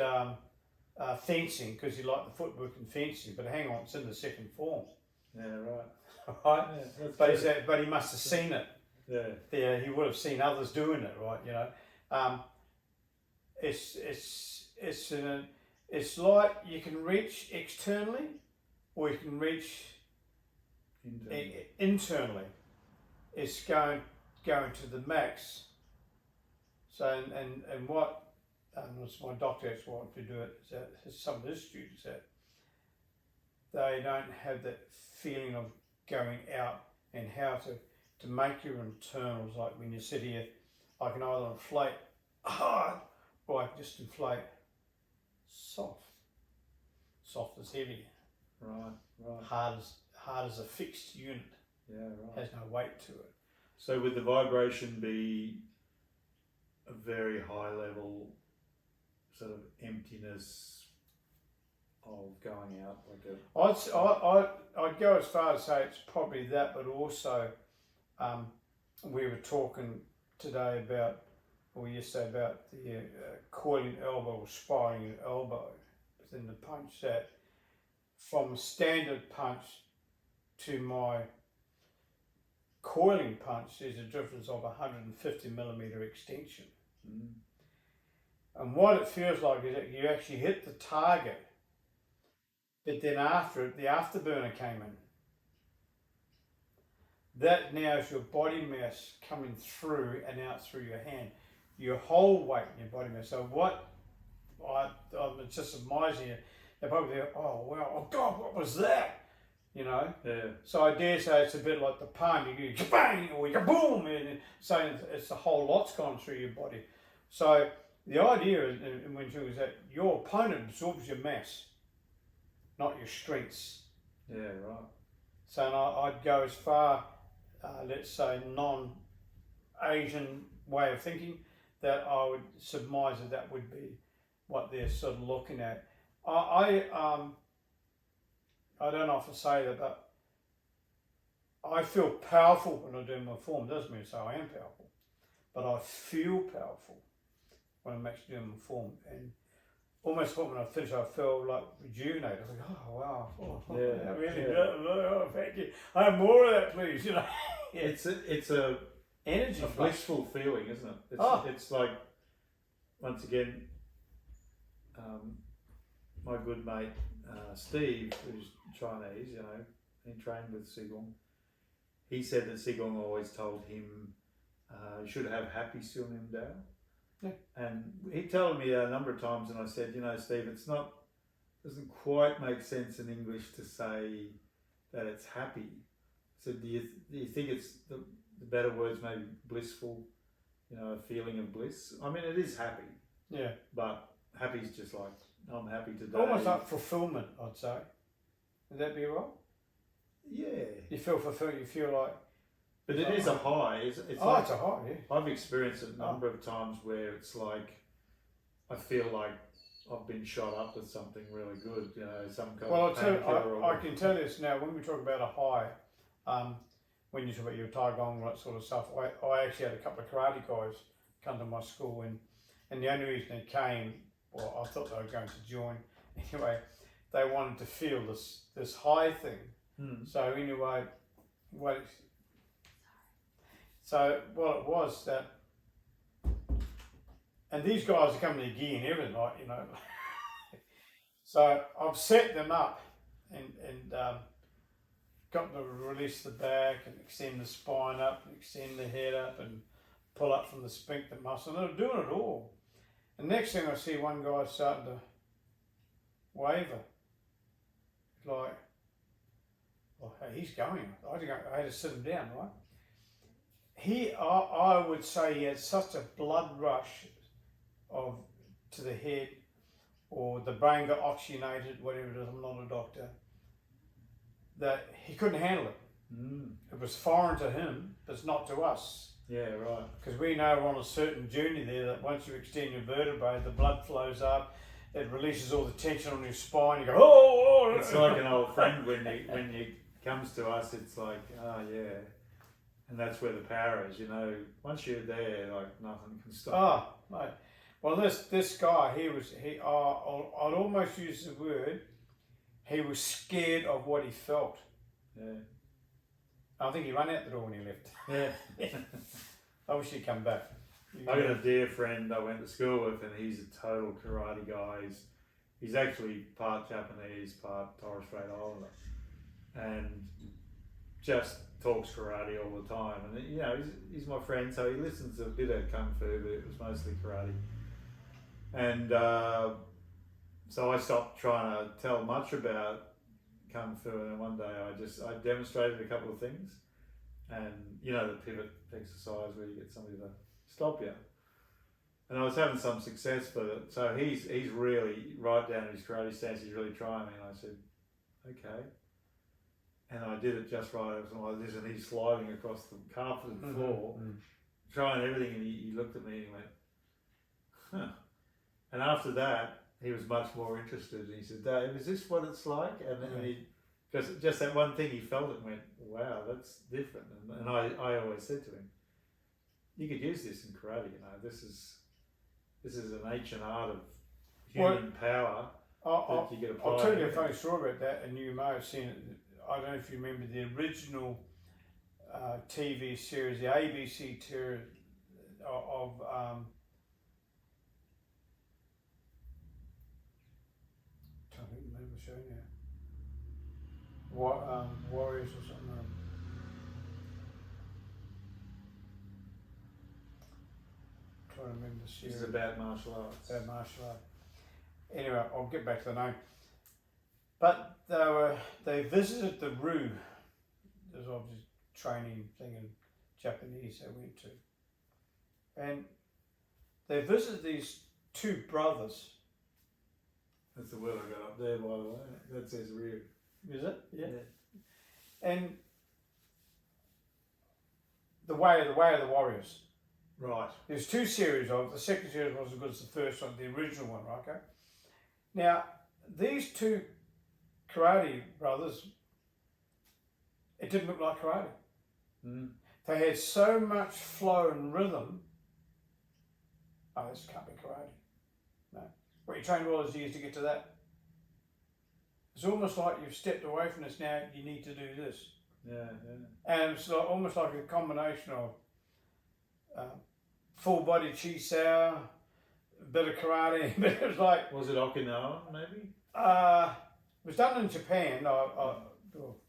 fencing because he liked the footwork and fencing. But hang on, it's in the second form. Yeah, right. Right? Yeah, but he must have seen it. Yeah. There, he would have seen others doing it, right? You know, it's like you can reach externally, or you can reach internally. It's going to the max. So and what my doctor actually wanted to do it is that some of his students that they don't have that feeling of going out and how to make your internals, like when you sit here, I can either inflate hard or I can just inflate soft. Soft is heavy. Right. Hard as a fixed unit. Yeah, right. Has no weight to it. So would the vibration be a very high level sort of emptiness of going out like a... I'd go as far as say it's probably that, but also we were talking today about, or yesterday, about the coiling elbow or spiraling elbow within the punch, that from standard punch to my coiling punch there's a difference of 150 millimeter extension. And what it feels like is that you actually hit the target, but then after it, the afterburner came in. That now is your body mass coming through and out through your hand. Your whole weight in your body mass. So it's just amazing. They probably go, oh wow, oh God, what was that? You know? Yeah. So I dare say it's a bit like the palm. You go bang or you go boom, and so it's the whole lot's gone through your body. So the idea in Wing Chun is that your opponent absorbs your mass, not your strengths. Yeah, right. So I'd go as far, let's say, non-Asian way of thinking, that I would surmise that would be what they're sort of looking at. I don't often say that, but I feel powerful when I do my form. It doesn't mean to say I am powerful, but I feel powerful when I'm actually doing my form. And almost when I finish, I feel like rejuvenated. I think, oh wow, yeah, really, yeah. oh, thank you. I have more of that, please. You know, yeah. It's a energy, a blissful feeling, isn't it? It's like, once again, my good mate Steve, who's Chinese, you know, he trained with Qigong. He said that Qigong always told him you should have happy Siu Nim Tau. Yeah. And he told me a number of times, and I said, you know, Steve, doesn't quite make sense in English to say that it's happy. So do you think it's the better words maybe blissful, you know, a feeling of bliss? I mean, it is happy. Yeah. But happy is just like, I'm happy today. Almost like fulfillment, I'd say. Would that be right? Yeah. You feel fulfilled, you feel like... But it is a high. It's oh, like, it's a high, yeah. I've experienced it a number of times where it's like, I feel like I've been shot up with something really good, you know, some kind well, of painkiller. I can tell you this now, when we talk about a high, when you talk about your Taigong, that sort of stuff, I actually had a couple of karate guys come to my school, and the only reason they came, well, I thought they were going to join, anyway, they wanted to feel this high thing. So anyway, what it was that, and these guys are coming to gear and everything, like, you know. So I've set them up and got them to release the back and extend the spine up and extend the head up and pull up from the sphincter muscle. And they're doing it all. And next thing I see one guy starting to waver. Like, oh, hey, he's going. I had to sit him down, right? I would say he had such a blood rush to the head, or the brain got oxygenated, whatever it is, I'm not a doctor, that he couldn't handle it. It was foreign to him, but it's not to us. Yeah, right. Because we know we're on a certain journey there that once you extend your vertebrae, the blood flows up, it releases all the tension on your spine. You go, oh! It's like an old friend when you comes to us. It's like, oh yeah, and that's where the power is. You know, once you're there, like nothing can stop. Oh, mate. Well, this guy, I'd almost use the word. He was scared of what he felt. Yeah. I think he ran out the door when he left. Yeah. I wish he'd come back. I got a dear friend I went to school with, and he's a total karate guy. He's actually part Japanese, part Torres Strait Islander, and just talks karate all the time. And you know, he's my friend, so he listens to a bit of kung fu, but it was mostly karate. And so I stopped trying to tell much about kung fu, and then one day I demonstrated a couple of things, and you know, the pivot exercise where you get somebody to stop you, and I was having some success, but so he's really right down in his karate stance. He's really trying me, and I said, okay, and I did it just right. It was like this, and he's sliding across the carpeted floor, trying everything, and he looked at me and he went, huh. And after that, he was much more interested, and he said, Dave, is this what it's like? And he, just that one thing, he felt it and went, wow, that's different. And I always said to him, you could use this in karate, you know, this is an ancient art of human power that you get applied. I'll tell you a funny story about that, and you may have seen it. I don't know if you remember the original TV series, the ABC series of I think the name of the show now. Warriors or something. Trying to remember the series. It's about martial arts. About martial arts. Anyway, I'll get back to the name. But they visited the Rue. There's obviously training thing in Japanese they went to. And they visited these two brothers. That's the word I got up there, by the way. That says Rue. Is it? Yeah. And the way of the Warriors. Right. There's two series of it. The second series wasn't as good as the first one, the original one, right? Okay. Now, these two karate brothers, it didn't look like karate. They had so much flow and rhythm. Oh, this can't be karate. No. But you trained all those years to get to that. It's almost like you've stepped away from this now, you need to do this. Yeah. And it's like, almost like a combination of full body chi sao, a bit of karate, but it was like... Was it Okinawa, maybe? It was done in Japan.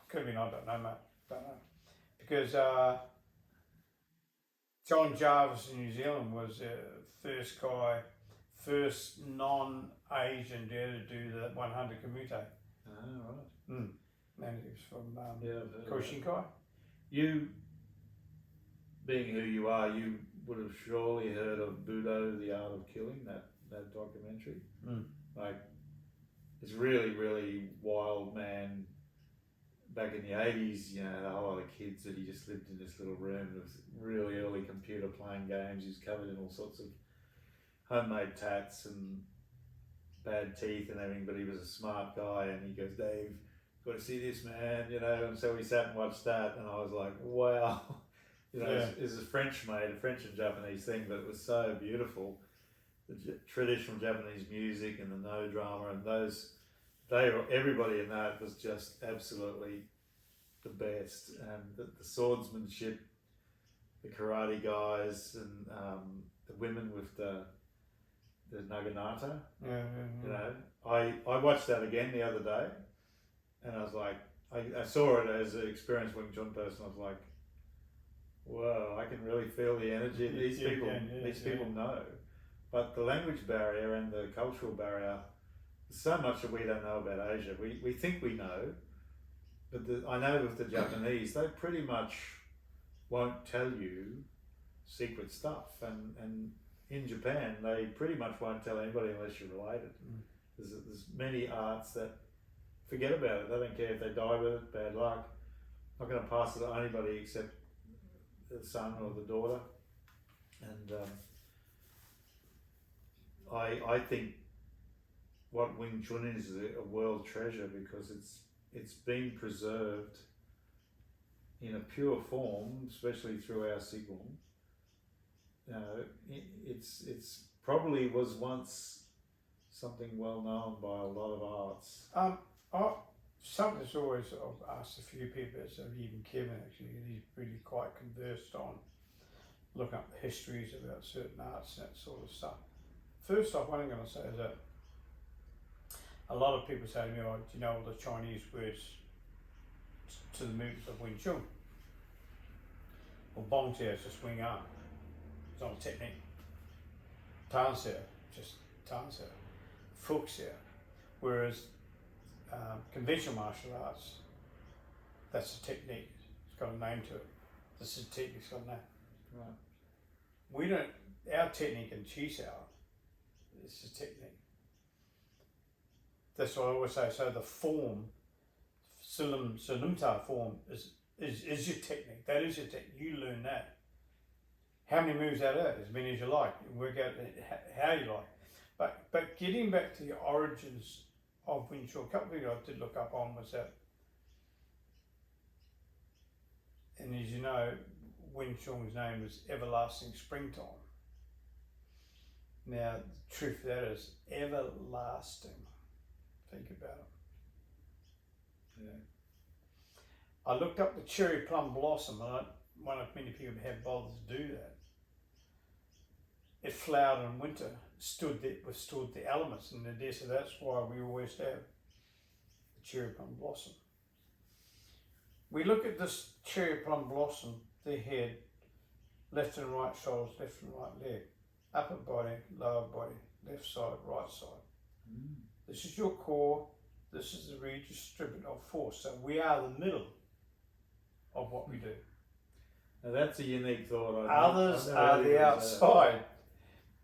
Could have been, I don't know, mate. Don't know. Because John Jarvis in New Zealand was the first non-Asian to do the 100 Kumite. Ah, right. And he was from Koshinkai. You, being who you are, you would have surely heard of Budo, The Art of Killing, that documentary. Like, it's really, really wild man. Back in the 80s, you know, a whole lot of kids that he just lived in this little room with really early computer playing games. He's covered in all sorts of homemade tats and bad teeth and everything, but he was a smart guy, and he goes, Dave, got to see this, man, you know. And so we sat and watched that, and I was like, wow. You know, it's a French and Japanese thing, but it was so beautiful. The traditional Japanese music and the no drama, and everybody in that was just absolutely the best. And the swordsmanship, the karate guys, and the women with the naginata. You know, I watched that again the other day, and I was like, I saw it as an experienced Wing Chun person. I was like, whoa, I can really feel the energy. These people know. But the language barrier and the cultural barrier, there's so much that we don't know about Asia. We think we know, but I know with the Japanese, they pretty much won't tell you secret stuff. And in Japan, they pretty much won't tell anybody unless you're related. There's many arts that forget about it. They don't care if they die with it, bad luck. not going to pass it to anybody except the son or the daughter. And I think what Wing Chun is a world treasure because it's been preserved in a pure form, especially through our Sigwon. It's probably was once something well known by a lot of arts. Something that's always I've asked a few people, so even Kevin actually, and he's really quite conversed on looking up the histories about certain arts and that sort of stuff. First off, what I'm going to say is that a lot of people say to me, "Oh, do you know all the Chinese words to the movements of Wing Chun?" Well, Bong Jia is just Wing Arm. It's not a technique. Tan Xia, just Tan Xia. Fuk Xia. Whereas conventional martial arts, that's a technique. It's got a name to it. This is a technique, it's got a name. Right. We don't, our technique in Chi Sao is a technique. That's what I always say. So the form, Siu Nim Tau form is your technique. That is your technique. You learn that. How many moves out of that? As many as you like. You work out how you like. But getting back to the origins of Wing Chun, a couple of things I did look up on was that, and as you know, Wing Chun's name is Everlasting Springtime. Now, the truth of that is everlasting. Think about it. Yeah. I looked up the cherry plum blossom, and I wonder if many people have bothered to do that. It flowered in winter, withstood the elements in the desert. That's why we always have the cherry plum blossom. We look at this cherry plum blossom, their head, left and right shoulders, left and right leg, upper body, lower body, left side, right side. Mm. This is your core, this is the redistribution of force. So we are the middle of what we do. Now that's a unique thought. Others are the outside.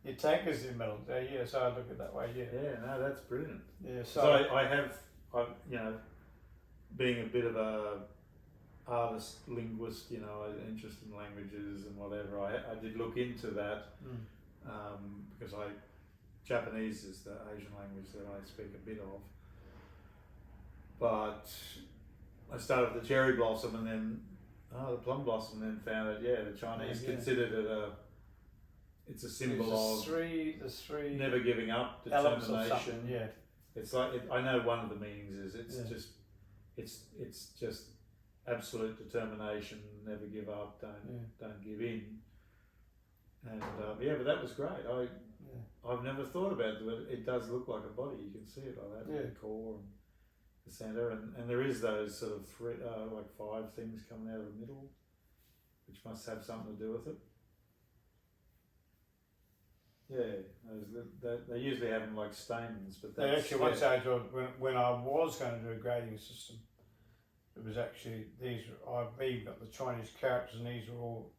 Your tanker's in the middle. Yeah, so I look at it that way, yeah. Yeah, no, that's brilliant. Yeah, So I being a bit of a artist, linguist, interest in languages and whatever, I did look into that because Japanese is the Asian language that I speak a bit of. But I started with the cherry blossom and then the plum blossom, and then found it, the Chinese considered it it's a symbol of the three never giving up, determination. Yeah. It's like I know one of the meanings is it's just absolute determination, never give up, don't give in. And but that was great. I've never thought about it, but it does look like a body. You can see it like that, the core and the centre, and there is those sort of three, like 5 things coming out of the middle, which must have something to do with it. Yeah, they usually have them like stamens, but that's... Actually, one stage when I was going to do a grading system, it was actually I've even got the Chinese characters, and these are all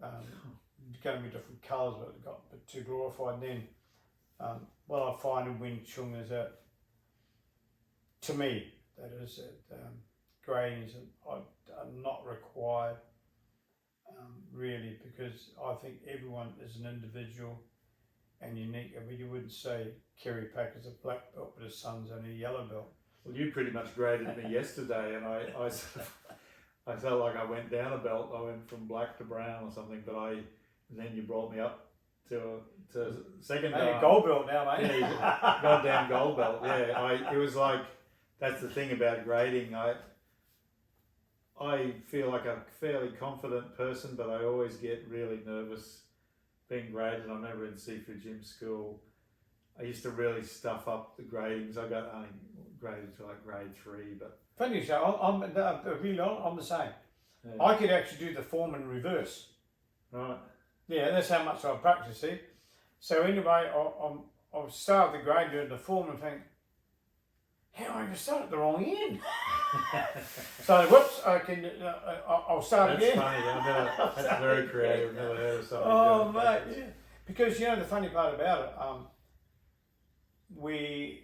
going to be different colours, but it got a bit too glorified. And then what I find in Wing Chun is that, to me, that is that gradings are not required really, because I think everyone is an individual and unique. I mean, you wouldn't say Kerry Packer's a black belt, but his son's only a yellow belt. Well, you pretty much graded me yesterday, and I felt like I went down a belt. I went from black to brown or something, and then you brought me up to second. Hey, gold belt now, mate. Yeah, goddamn gold belt. Yeah, it was like, that's the thing about grading. I feel like a fairly confident person, but I always get really nervous being graded. I remember in Sifu Gym school, I used to really stuff up the gradings. I got only graded to like grade 3, but... Funny, so I'm the same. Yeah. I could actually do the form in reverse. Right. Yeah, that's how much I practice, see. So anyway, I'll start the grade doing the form and think, how I started the wrong end. So whoops, I'll start again. That's funny. That's very creative. I've never heard of something. Oh mate, yeah. Because the funny part about it,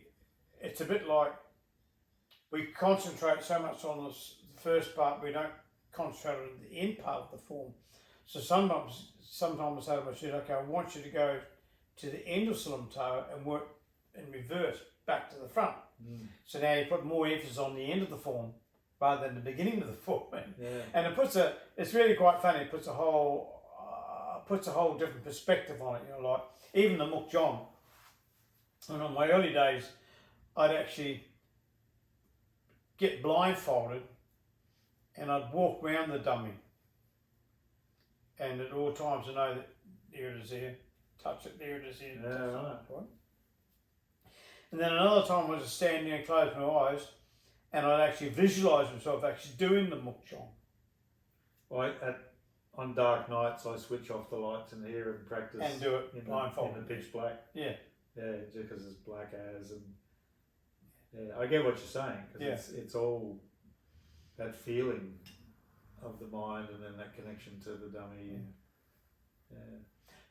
it's a bit like we concentrate so much on the first part, we don't concentrate on the end part of the form. So sometimes I say to my student, okay, I want you to go to the end of Siu Nim Tau and work in reverse back to the front. So now you put more emphasis on the end of the form rather than the beginning of the form. And it's really quite funny. It puts a whole different perspective on it. You know, like even the Muk Jong. And on my early days, I'd actually get blindfolded and I'd walk around the dummy. And at all times I know that there it is here, touch it, there it is here. Right. And then another time I was standing there, close my eyes, and I'd actually visualise myself actually doing the Muk Jong. Well, on dark nights I switch off the lights in here and practice. And do it blindfolded. In the pitch black. Yeah. Yeah, just because it's black as and yeah, I get what you're saying because it's all that feeling of the mind and then that connection to the dummy. Yeah.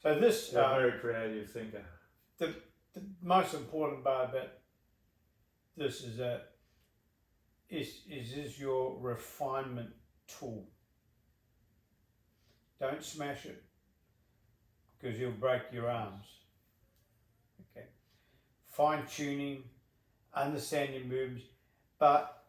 So this you're a very creative thinker. The most important part about this is that is your refinement tool. Don't smash it because you'll break your arms. Okay. Fine tuning, understand your movements, but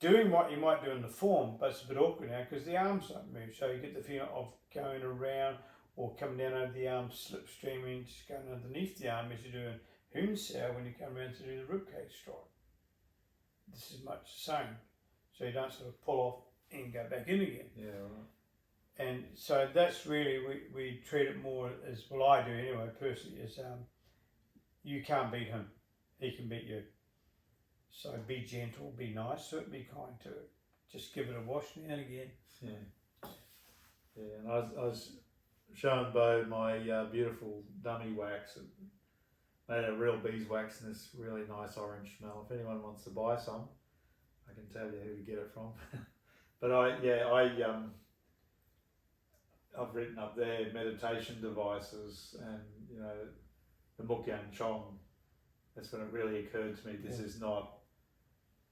doing what you might do in the form, but it's a bit awkward now because the arms don't move. So you get the feeling of going around or coming down over the arm, slipstreaming, just going underneath the arm as you're doing Hoon Sao when you come around to do the ribcage strike. This is much the same. So you don't sort of pull off and go back in again. Yeah, right. And so that's really, we treat it more as, well I do anyway personally, is you can't beat him, he can beat you. So be gentle, be nice to it, be kind to it. Just give it a wash now and again. Yeah. Yeah, and I was showing Beau my beautiful dummy wax. It made a real beeswax and this really nice orange smell. If anyone wants to buy some, I can tell you who to get it from. But I've written up there meditation devices and, you know, the Muk Chong. That's when it really occurred to me, this is not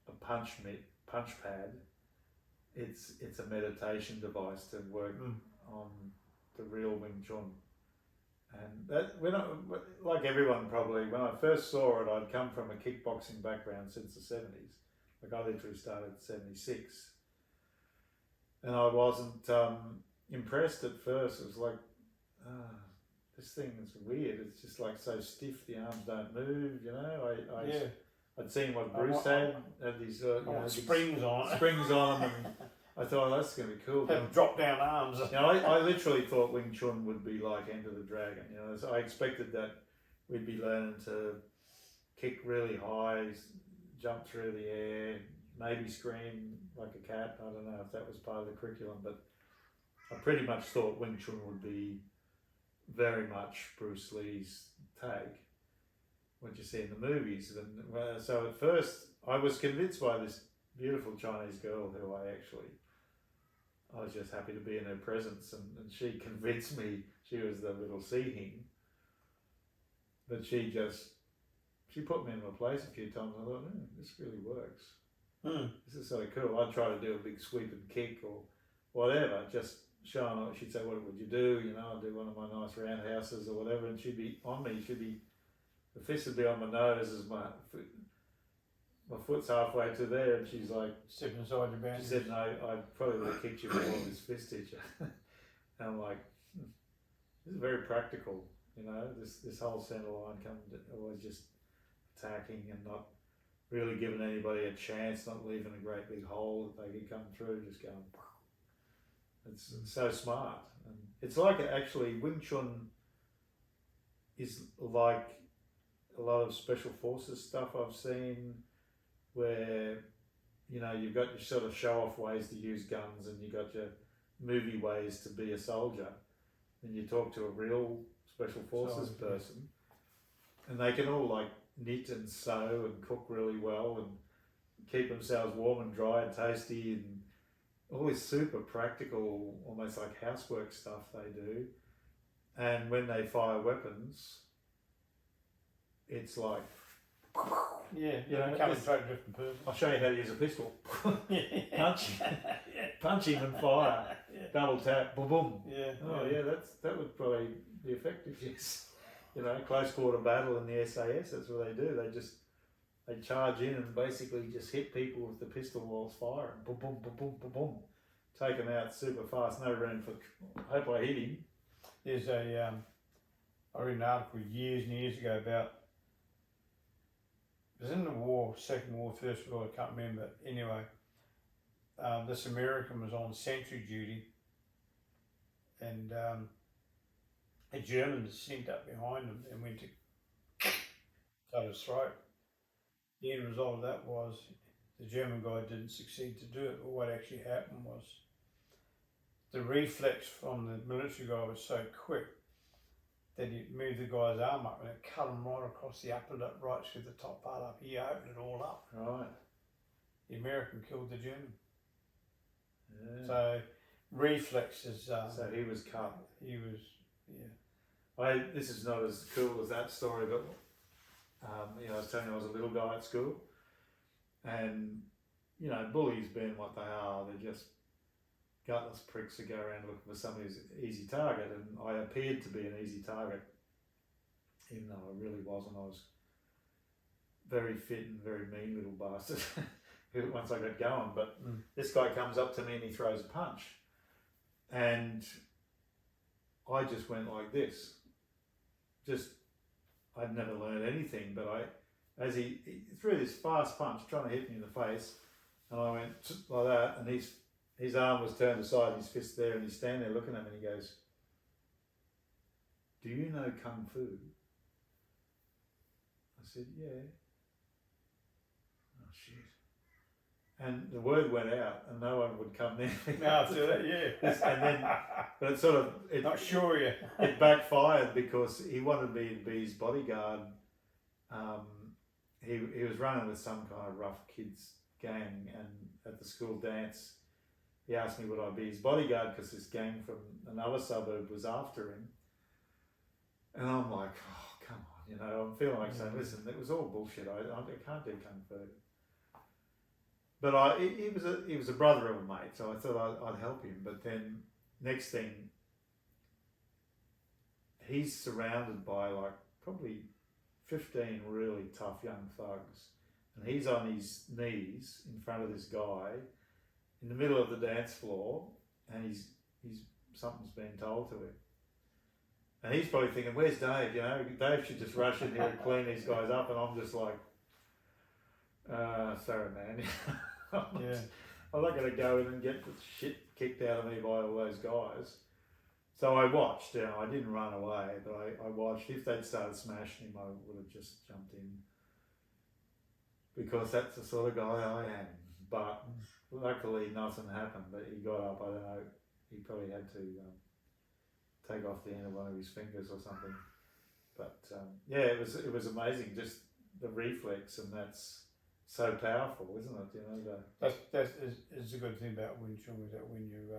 a punch pad. It's a meditation device to work on the real Wing Chun. And that, like everyone probably, when I first saw it, I'd come from a kickboxing background since the 70s. Like I literally started in 76. And I wasn't impressed at first. It was like, this thing is weird. It's just like so stiff, the arms don't move, you know. I'd seen what Bouzaid had these springs on it. Springs on them, and I thought, oh, that's going to be cool. Have drop down arms. You know, I literally thought Wing Chun would be like Enter the Dragon. You know, so I expected that we'd be learning to kick really high, jump through the air, maybe scream like a cat. I don't know if that was part of the curriculum, but I pretty much thought Wing Chun would be very much Bruce Lee's take, what you see in the movies. And so at first I was convinced by this beautiful Chinese girl who I was just happy to be in her presence, and she convinced me she was the little sea hing. But she put me in my place a few times. I thought, this really works. This is sort of cool. I'd try to do a big sweep and kick or whatever, just showing her. She'd say, what would you do? You know, I'd do one of my nice roundhouses or whatever, and she'd be on me. The fist would be on my nose as my foot's halfway to there, and she's like, stepping inside your band. She said, no, I probably would have kicked you before this fist hit you. And I'm like, this is very practical, you know, this whole centre line coming, always just attacking and not really giving anybody a chance, not leaving a great big hole that they could come through, just going, it's so smart. And it's like, actually, Wing Chun is like a lot of special forces stuff I've seen, where, you know, you've got your sort of show off ways to use guns and you've got your movie ways to be a soldier. And you talk to a real special forces person and they can all like knit and sew and cook really well and keep themselves warm and dry and tasty, and all this super practical, almost like housework stuff they do. And when they fire weapons, it's like, Yeah, You know, become a just- totally different person. I'll show you how to use a pistol. Punch, Yeah. punch him and fire. Yeah. Double tap, boom, boom. Yeah. Oh yeah, that would probably be effective. Yes, you know, close quarter battle in the SAS. That's what they do. They charge in and basically just hit people with the pistol whilst firing. Boom, boom, boom, boom, boom, boom. Take them out super fast. No room for. I hope I hit him. There's I read an article years and years ago about, it was in the war, Second War, First War, I can't remember. Anyway, this American was on sentry duty, and a German sneaked up behind him and went to cut his throat. The end result of that was the German guy didn't succeed to do it, but what actually happened was the reflex from the military guy was so quick that he moved the guy's arm up and it cut him right across the upper lip, right through the top part up. He opened it all up. Right. The American killed the German. Yeah. So reflexes. So he was cut. He was, yeah. This is not as cool as that story, but you know, I was telling you I was a little guy at school, and you know, bullies being what they are, they're just gutless pricks who go around looking for somebody who's an easy target, and I appeared to be an easy target, even though I really wasn't. I was very fit and very mean little bastard once I got going. But this guy comes up to me and he throws a punch, and I just went like this. I'd never learned anything, but as he threw this fast punch trying to hit me in the face, and I went like that, and his arm was turned aside, his fist there, and he's standing there looking at me and he goes, "Do you know Kung Fu?" I said, "Yeah." Oh shit. And the word went out and no one would come there. After that, yeah. And then, but it sort of, Not sure yet. it backfired because he wanted me to be his bodyguard. He was running with some kind of rough kids gang, and at the school dance, he asked me would I be his bodyguard because this gang from another suburb was after him. And I'm like, oh, come on, you know, I'm feeling like saying, listen, it was all bullshit. I can't do Kung Fu. But he was a brother of a mate, so I thought I'd help him. But then next thing, he's surrounded by like probably 15 really tough young thugs, and he's on his knees in front of this guy in the middle of the dance floor, and he's something's being told to him, and he's probably thinking, "Where's Dave? You know, Dave should just rush in here and clean these guys up," and I'm just like, "Sorry, man." Yeah. I'm not going to go in and get the shit kicked out of me by all those guys. So I watched, you know, I didn't run away, but I watched. If they'd started smashing him, I would have just jumped in. Because that's the sort of guy I am. But luckily nothing happened, but he got up, I don't know, he probably had to take off the end of one of his fingers or something. But yeah, it was amazing, just the reflex, and that's so powerful, isn't it? You know, That's is a good thing about Wing Chun, is that when you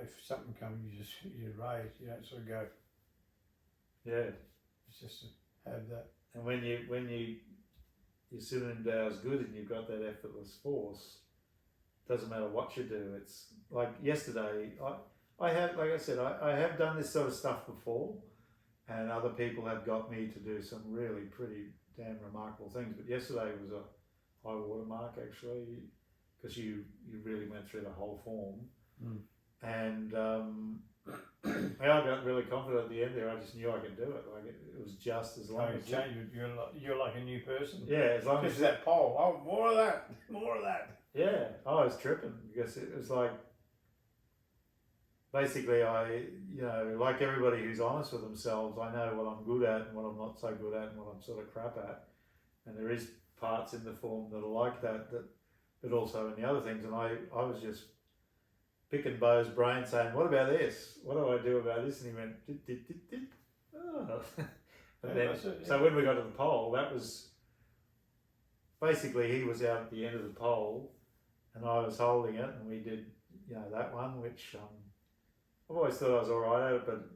if something comes, you raise, you don't sort of go. yeah. It's just to have that. And when your Siu Nim Tau is good and you've got that effortless force, doesn't matter what you do. It's like yesterday, I have, like I said, I have done this sort of stuff before, and other people have got me to do some really pretty damn remarkable things. But yesterday was a high water mark actually, because you really went through the whole form. And I got really confident at the end there. I just knew I could do it. Like it was just as long as you're like a new person. yeah, as long Just as that pole. Oh, more of that. More of that. yeah. I was tripping because it was like basically you know, like everybody who's honest with themselves, I know what I'm good at and what I'm not so good at and what I'm sort of crap at. And there is parts in the form that are like that, but also in the other things. And I was just picking Beau's brain saying, what about this? What do I do about this? And he went, dit. Oh. And then, so when we got to the pole, that was basically he was out at the end of the pole and I was holding it, and we did, you know, that one, which I've always thought I was all right at it, but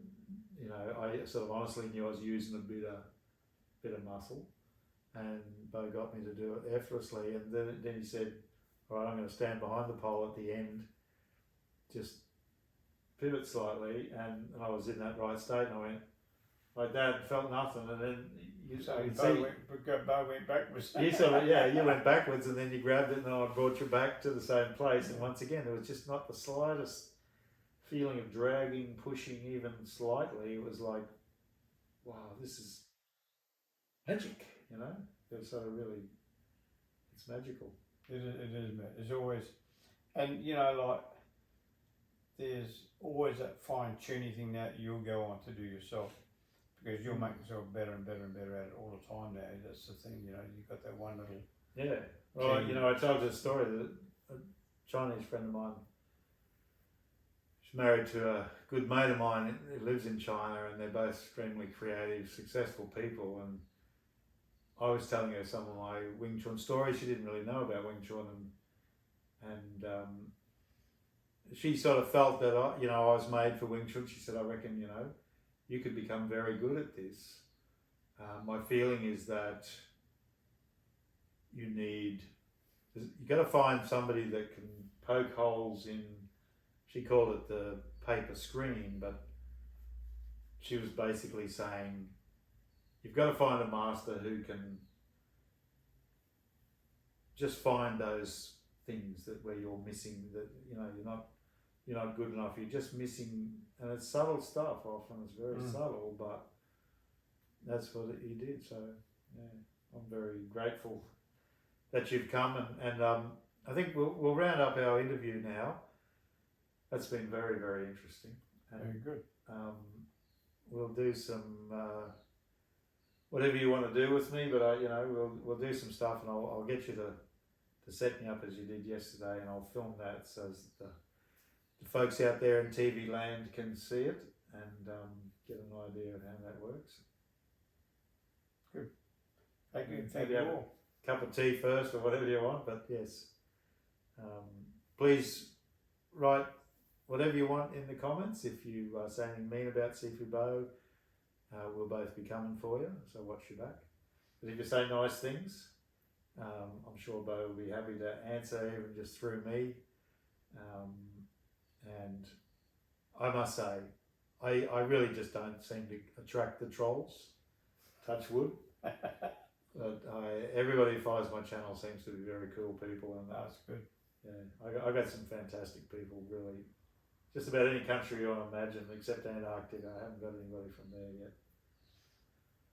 you know, I sort of honestly knew I was using a bit of muscle. and Beau got me to do it effortlessly. And then he said, "All right, I'm going to stand behind the pole at the end, just pivot slightly," and I was in that right state, and I went like that, felt nothing, and then Beau went backwards. you went backwards, and then you grabbed it, and then I brought you back to the same place. And once again, there was just not the slightest feeling of dragging, pushing, even slightly. It was like, wow, this is magic, you know. It was sort of really, it's magical. It is, man. It's always, and you know, like, there's always that fine tuning thing that you'll go on to do yourself, because you'll make yourself better and better and better at it all the time now. That's the thing, you know, you've got that one little... Yeah. Well, you know, I told you a story that a Chinese friend of mine, she's married to a good mate of mine who lives in China, and they're both extremely creative, successful people. And I was telling her some of my Wing Chun stories. She didn't really know about Wing Chun, and she sort of felt that I was made for Wing Chun. She said, "I reckon, you know, you could become very good at this." My feeling is that you got to find somebody that can poke holes in. She called it the paper screen, but she was basically saying, you've got to find a master who can just find those things that where you're missing, that you know you're not good enough, you're just missing, and it's subtle stuff often. It's very subtle, but that's what he did. So yeah, I'm very grateful that you've come, and I think we'll round up our interview now. That's been very, very interesting. And, very good. We'll do some whatever you want to do with me, but we'll do some stuff, and I'll get you to set me up as you did yesterday, and I'll film that so that the folks out there in TV land can see it and get an idea of how that works. Good. Thank you. Thank you all. Cup of tea first, or whatever you want, but yes, please write whatever you want in the comments. If you say anything mean about Sifu Beau, we'll both be coming for you, so watch your back. But if you say nice things, I'm sure Beau will be happy to answer, even just through me. And I must say, I really just don't seem to attract the trolls, touch wood. But everybody who follows my channel seems to be very cool people, and that's good. Yeah, I got some fantastic people, really. Just about any country you want to imagine, except Antarctica. I haven't got anybody from there yet.